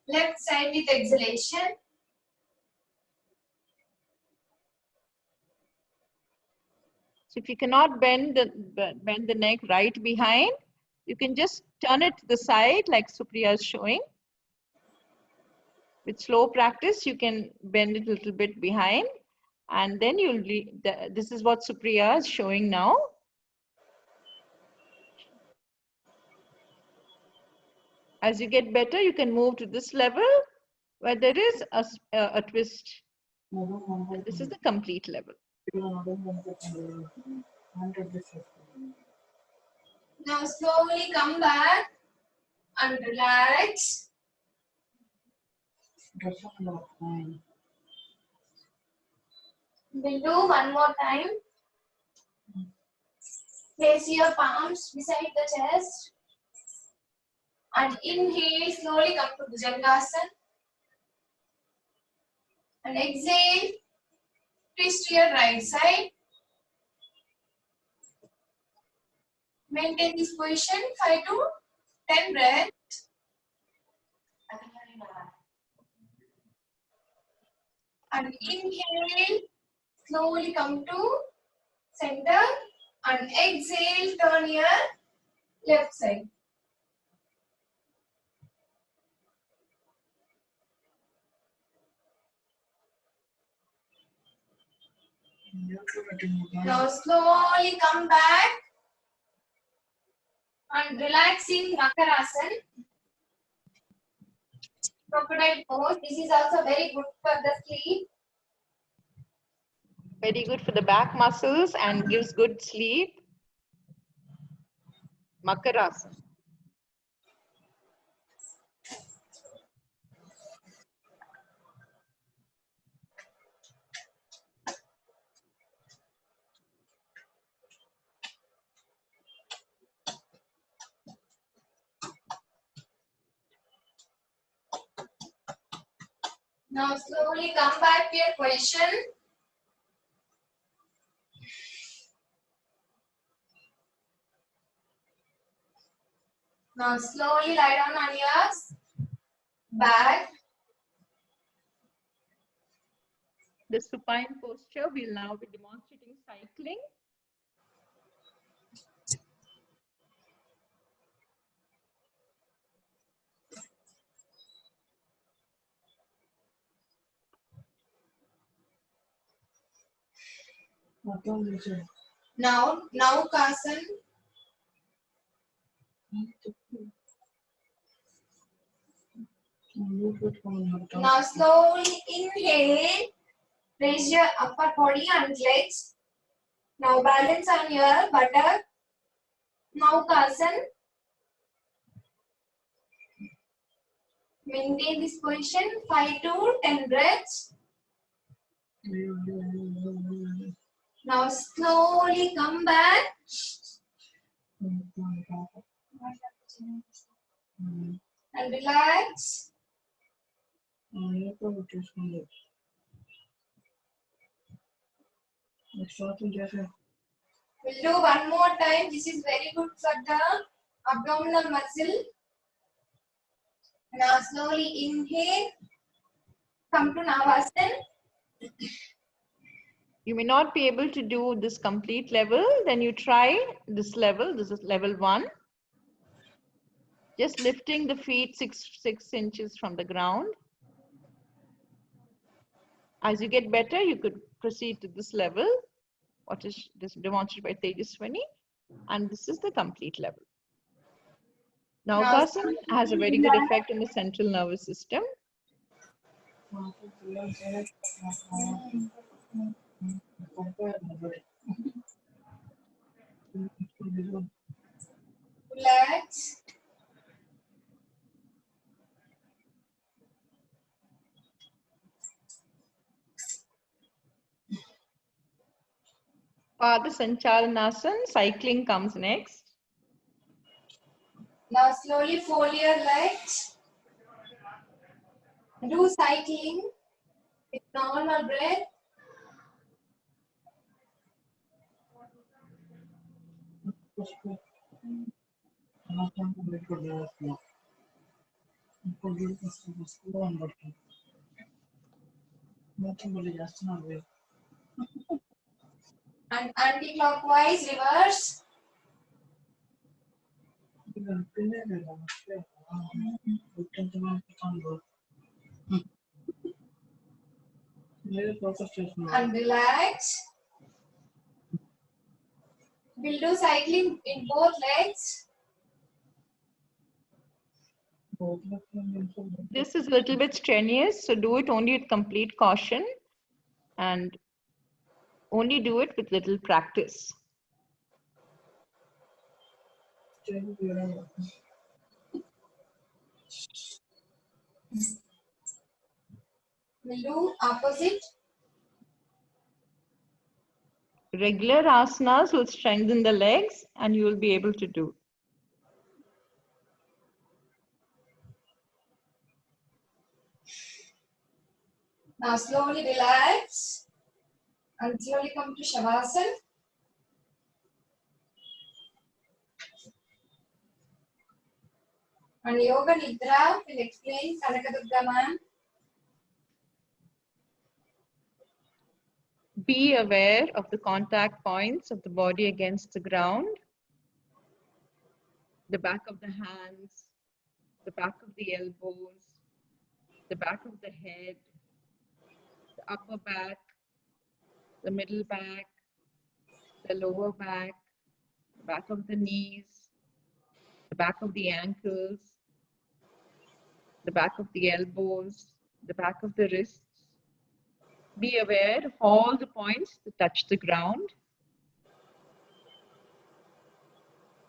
left side with exhalation. So if you cannot bend the neck right behind, you can just turn it to the side like Supriya is showing. With slow practice, you can bend it a little bit behind, and then this is what Supriya is showing now. As you get better, you can move to this level where there is a twist. And this is the complete level. Now slowly come back and relax. We'll do one more time. Place your palms beside the chest. And inhale, slowly come to Bhujangasana. And exhale, twist to your right side. Maintain this position 5 to 10 breaths. And inhale, slowly come to center. And exhale, turn your left side. Now slowly come back and relax in Makarasana. Crocodile pose. This is also very good for the sleep. Very good for the back muscles and gives good sleep. Makarasana. Now slowly come back to your position. Now slowly lie down on your back. The supine posture, we'll now be demonstrating cycling. Now Kasan. Now slowly inhale. Raise your upper body and legs. Now balance on your buttock. Now Kasan. Maintain this position 5 to 10 breaths. Now slowly come back. And relax. We'll do one more time. This is very good for the abdominal muscle. Now slowly inhale. Come to Navasana. You may not be able to do this complete level, then you try this level. This is level 1. Just lifting the feet 6 inches from the ground. As you get better, you could proceed to this level, what is this demonstrated by Tejaswini, and this is the complete level. Naukasana has a very good effect on the central nervous system. Relax. Pada Sanchalanasana, cycling comes next. Now slowly fold your legs. Do cycling with normal breath. And anti-clockwise, reverse. And relax. We'll do cycling in both legs. This is a little bit strenuous, so do it only with complete caution and only do it with little practice. We'll do opposite. Regular asanas will strengthen the legs and you will be able to do. Now slowly relax and slowly come to Shavasana. And Yoga Nidra will explain Kanakadurga ma'am. Be aware of the contact points of the body against the ground, the back of the hands, the back of the elbows, the back of the head, the upper back, the middle back, the lower back, the back of the knees, the back of the ankles, the back of the elbows, the back of the wrists. Be aware of all the points that touch the ground.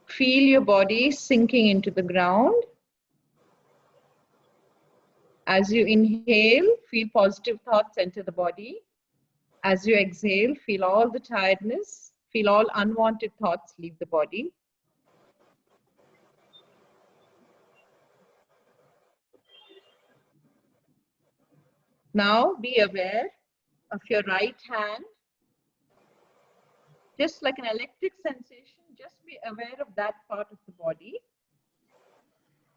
Feel your body sinking into the ground. As you inhale, feel positive thoughts enter the body. As you exhale, feel all the tiredness, feel all unwanted thoughts leave the body. Now be aware of your right hand. Just like an electric sensation, just be aware of that part of the body.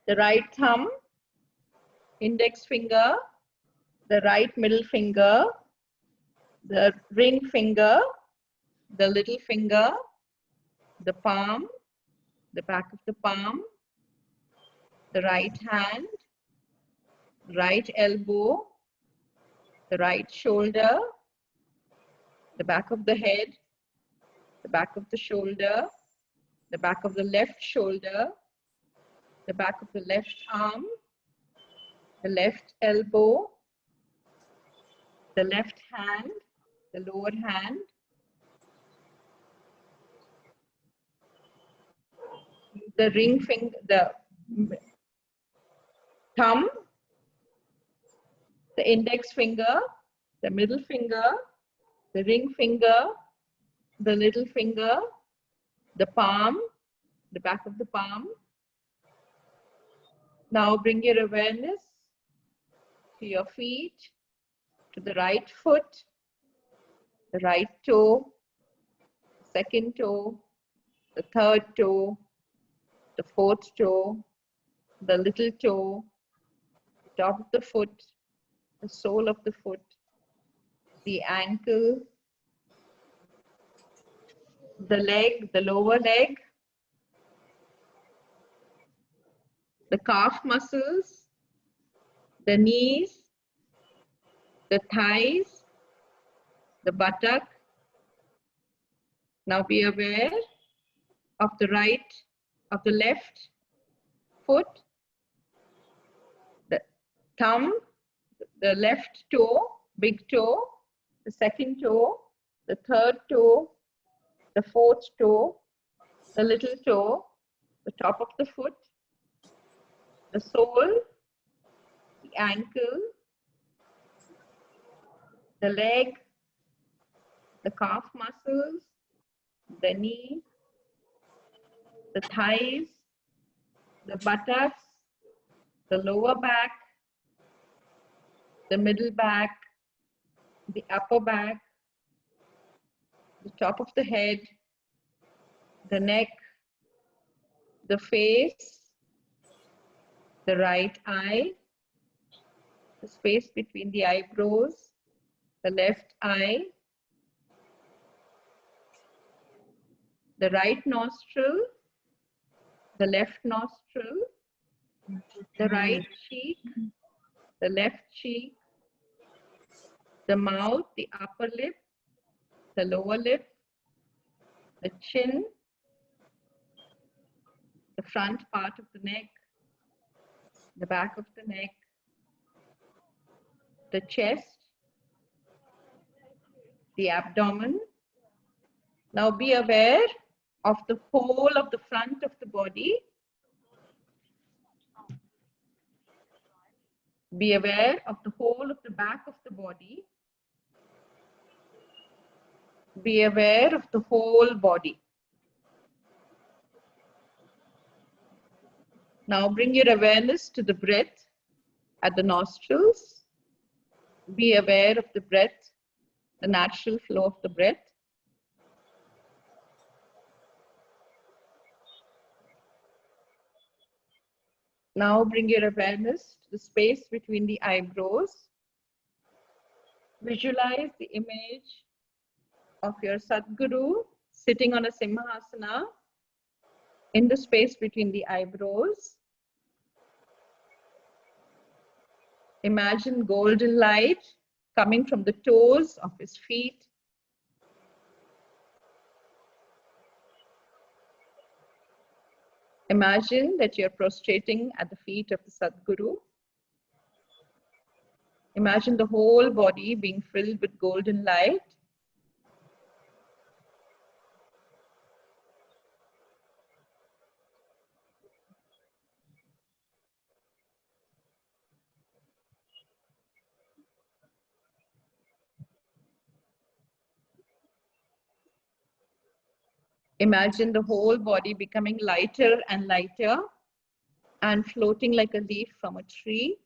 The right thumb, index finger, the right middle finger, the ring finger, the little finger, the palm, the back of the palm, the right hand, right elbow, the right shoulder, the back of the head, the back of the shoulder, the back of the left shoulder, the back of the left arm, the left elbow, the left hand, the lower hand, the ring finger, the thumb, the index finger, the middle finger, the ring finger, the little finger, the palm, the back of the palm. Now bring your awareness to your feet, to the right foot, the right toe, second toe, the third toe, the fourth toe, the little toe, top of the foot, the sole of the foot, the ankle, the leg, the lower leg, the calf muscles, the knees, the thighs, the buttock. Now be aware of the left foot, the thumb, the left toe, big toe, the second toe, the third toe, the fourth toe, the little toe, the top of the foot, the sole, the ankle, the leg, the calf muscles, the knee, the thighs, the buttocks, the lower back, the middle back, the upper back, the top of the head, the neck, the face, the right eye, the space between the eyebrows, the left eye, the right nostril, the left nostril, the right cheek, the left cheek, the mouth, the upper lip, the lower lip, the chin, the front part of the neck, the back of the neck, the chest, the abdomen. Now be aware of the whole of the front of the body. Be aware of the whole of the back of the body. Be aware of the whole body. Now bring your awareness to the breath at the nostrils. Be aware of the breath, the natural flow of the breath. Now bring your awareness to the space between the eyebrows. Visualize the image of your Sadguru sitting on a Simhasana in the space between the eyebrows. Imagine golden light coming from the toes of his feet. Imagine that you're prostrating at the feet of the Sadguru. Imagine the whole body being filled with golden light. Imagine the whole body becoming lighter and lighter and floating like a leaf from a tree.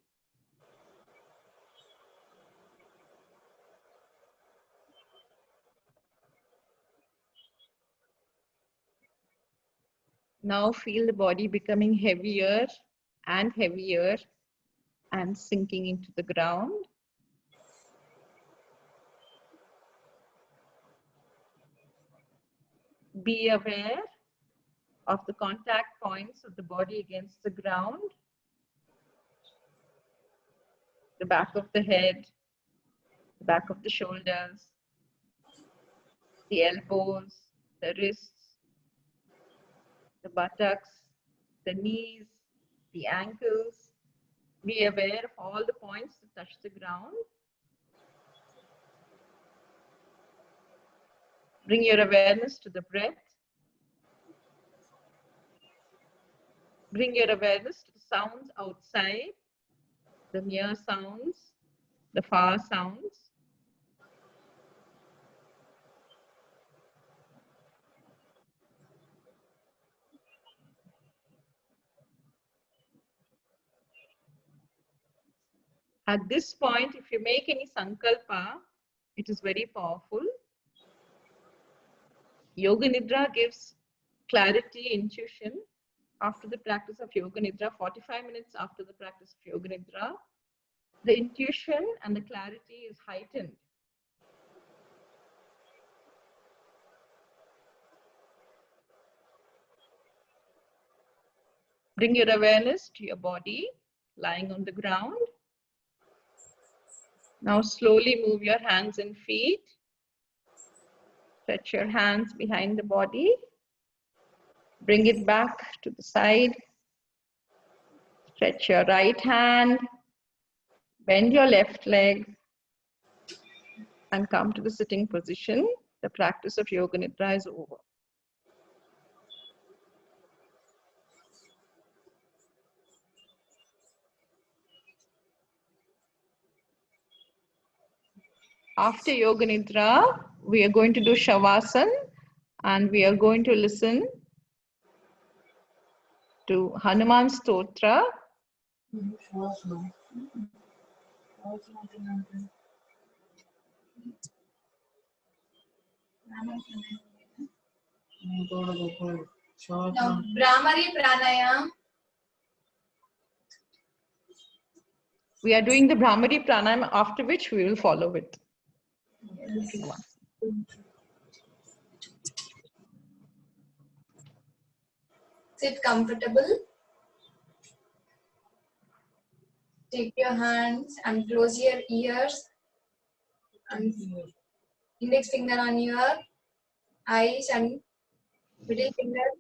Now feel the body becoming heavier and heavier and sinking into the ground. Be aware of the contact points of the body against the ground. The back of the head, the back of the shoulders, the elbows, the wrists, the buttocks, the knees, the ankles. Be aware of all the points that touch the ground. Bring your awareness to the breath. Bring your awareness to the sounds outside, the near sounds, the far sounds. At this point, if you make any sankalpa, it is very powerful. Yoga Nidra gives clarity, intuition. After the practice of Yoga Nidra, 45 minutes after the practice of Yoga Nidra, the intuition and the clarity is heightened. Bring your awareness to your body, lying on the ground. Now slowly move your hands and feet. Stretch your hands behind the body. Bring it back to the side. Stretch your right hand. Bend your left leg. And come to the sitting position. The practice of Yoga Nidra is over. After Yoga Nidra, we are going to do Shavasana and we are going to listen to Hanuman Stotra. Now, Brahmari Pranayam. We are doing the Brahmari Pranayam, after which we will follow it. Sit comfortable. Take your hands and close your ears. And index finger on your eyes and middle finger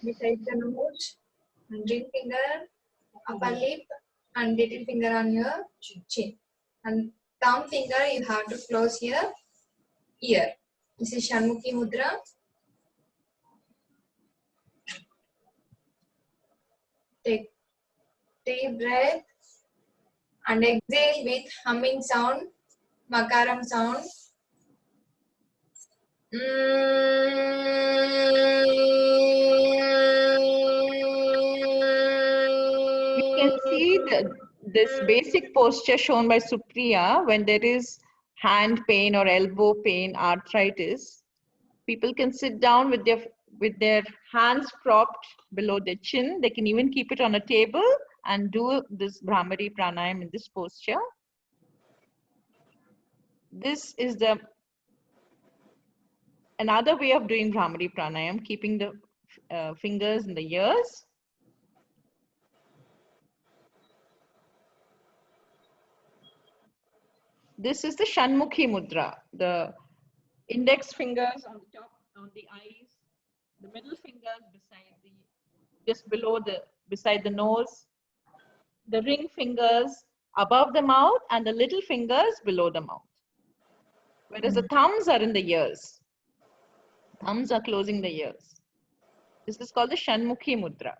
beside the nose. And ring finger, upper lip, and little finger on your chin. And thumb finger, you have to close your ear. This is Shanmukhi Mudra. Take deep breath and exhale with humming sound, makaram sound. You can see this basic posture shown by Supriya when there is hand pain or elbow pain, arthritis. People can sit down with their hands propped below their chin. They can even keep it on a table and do this Brahmari Pranayam in this posture. This is another way of doing Brahmari Pranayam, keeping the fingers in the ears. This is the Shanmukhi Mudra. The index fingers on the top, on the eyes, the middle fingers beside the nose, the ring fingers above the mouth, and the little fingers below the mouth. Whereas the thumbs are in the ears. Thumbs are closing the ears. This is called the Shanmukhi Mudra.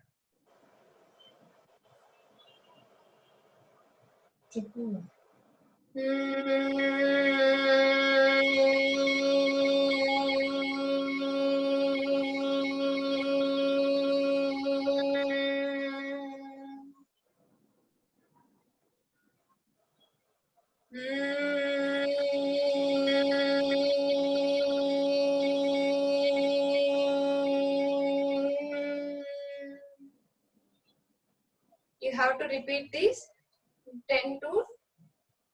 You have to repeat this 10 to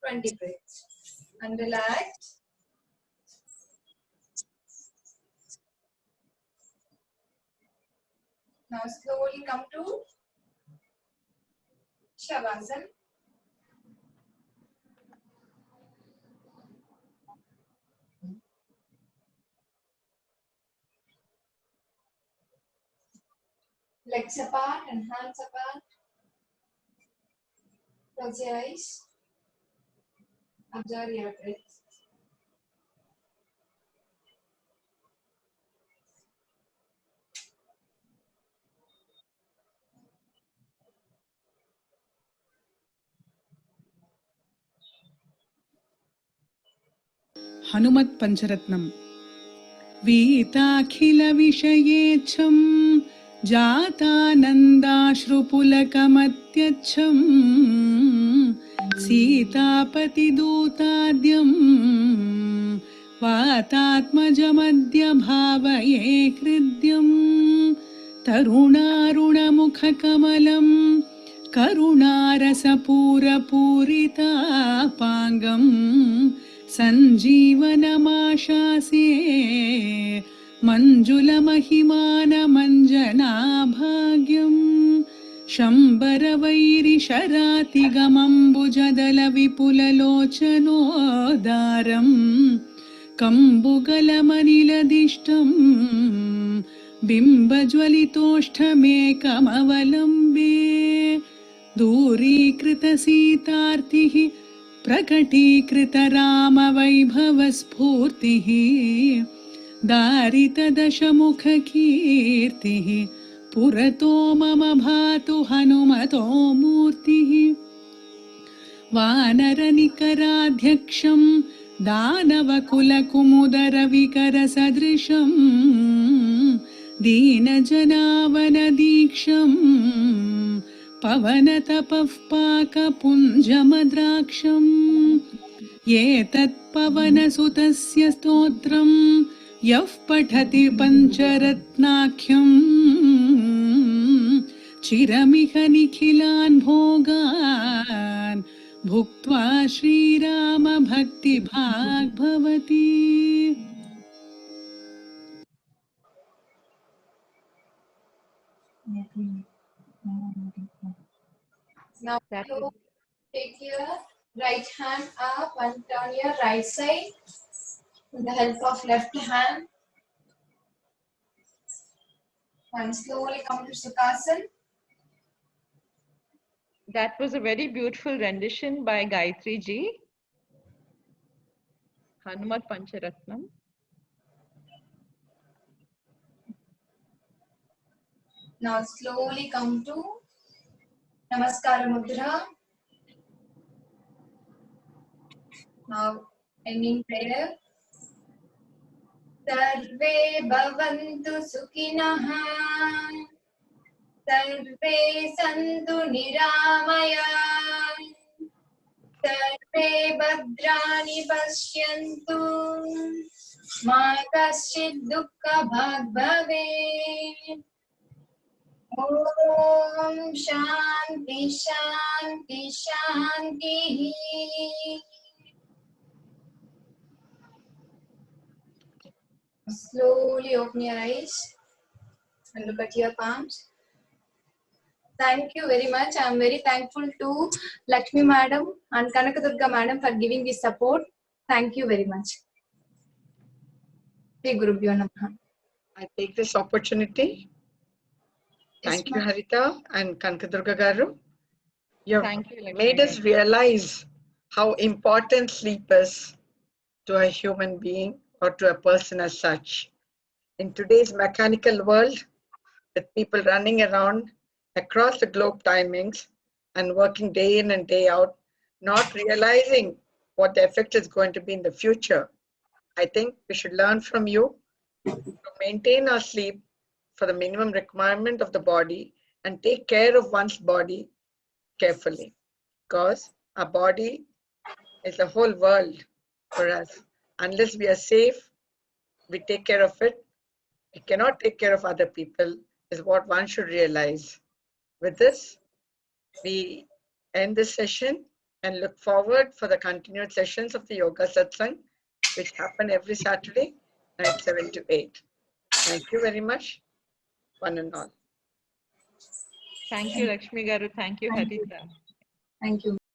20 breaths and relax. Now slowly come to Shavasana. Legs apart and hands apart. Close your eyes. Observe your breath. Hanumat Pancharatnam वीताखिल विषयेच्छं जातानन्दाश्रुपुलकमत्यच्छं सीतापतिदूताद्यं वातात्मजमद्य भावये हृद्यं तरुणारुणमुखकमलं करुणारसपूरपूरितापाङ्गं सञ्जीवनमाशासे मञ्जुलमहिमानमञ्जनाभाग्यम् शम्बरवैरिशरातिगमम्बुजदलविपुललोचनोदारम् कम्बुगलमनिलदिष्टम् बिम्बज्वलितोष्ठमेकमवलम्बे दूरीकृतसीतार्तिः प्रकटीकृतरामवैभवस्फूर्तिः दारितदशमुखकीर्तिः पुरतो मम भातु हनुमतो मूर्तिः वानरनिकराध्यक्षं दानवकुलकुमुदरविकरसदृशम् दीनजनावनदीक्षम् पवनतपः पाकपुञ्जमद्राक्षम् एतत्पवनसुतस्य स्तोत्रम् यः पठति पञ्चरत्नाख्यम् चिरमिह निखिलान् भोगान् भुक्त्वा श्रीरामभक्तिभाग् भवति. Now That you was- take your right hand up and turn your right side with the help of left hand. And slowly come to Sukhasana. That was a very beautiful rendition by Gayatri ji. Hanumat Pancharatnam. Now slowly come to Namaskara Mudra. Now ending prayer. Sarve bhavantu sukhinah. Sarve santu niramaya. Sarve bhadrani pashyantu. Ma kaschid dukkha bhag bhavet. Om Shanti Shanti Shanti. Slowly open your eyes and look at your palms. Thank you very much. I am very thankful to Lakshmi Madam and Kanakadurga Madam for giving this support. Thank you very much. Shri Gurubhyo Namaha. I take this opportunity. Thank you, Harita and Kanakadurga Garu. You have Thank you, Lakshmi made us garu. realize how important sleep is to a human being or to a person as such. In today's mechanical world, with people running around across the globe timings and working day in and day out, not realizing what the effect is going to be in the future, I think we should learn from you to maintain our sleep for the minimum requirement of the body and take care of one's body carefully, because our body is the whole world for us. Unless we are safe, we take care of it, we cannot take care of other people, is what one should realize. With this, we end this session and look forward for the continued sessions of the Yoga Satsang, which happen every Saturday night 7 to 8. Thank you very much, one and all. Thank you, Lakshmi garu. Thank you, Harita. Thank you.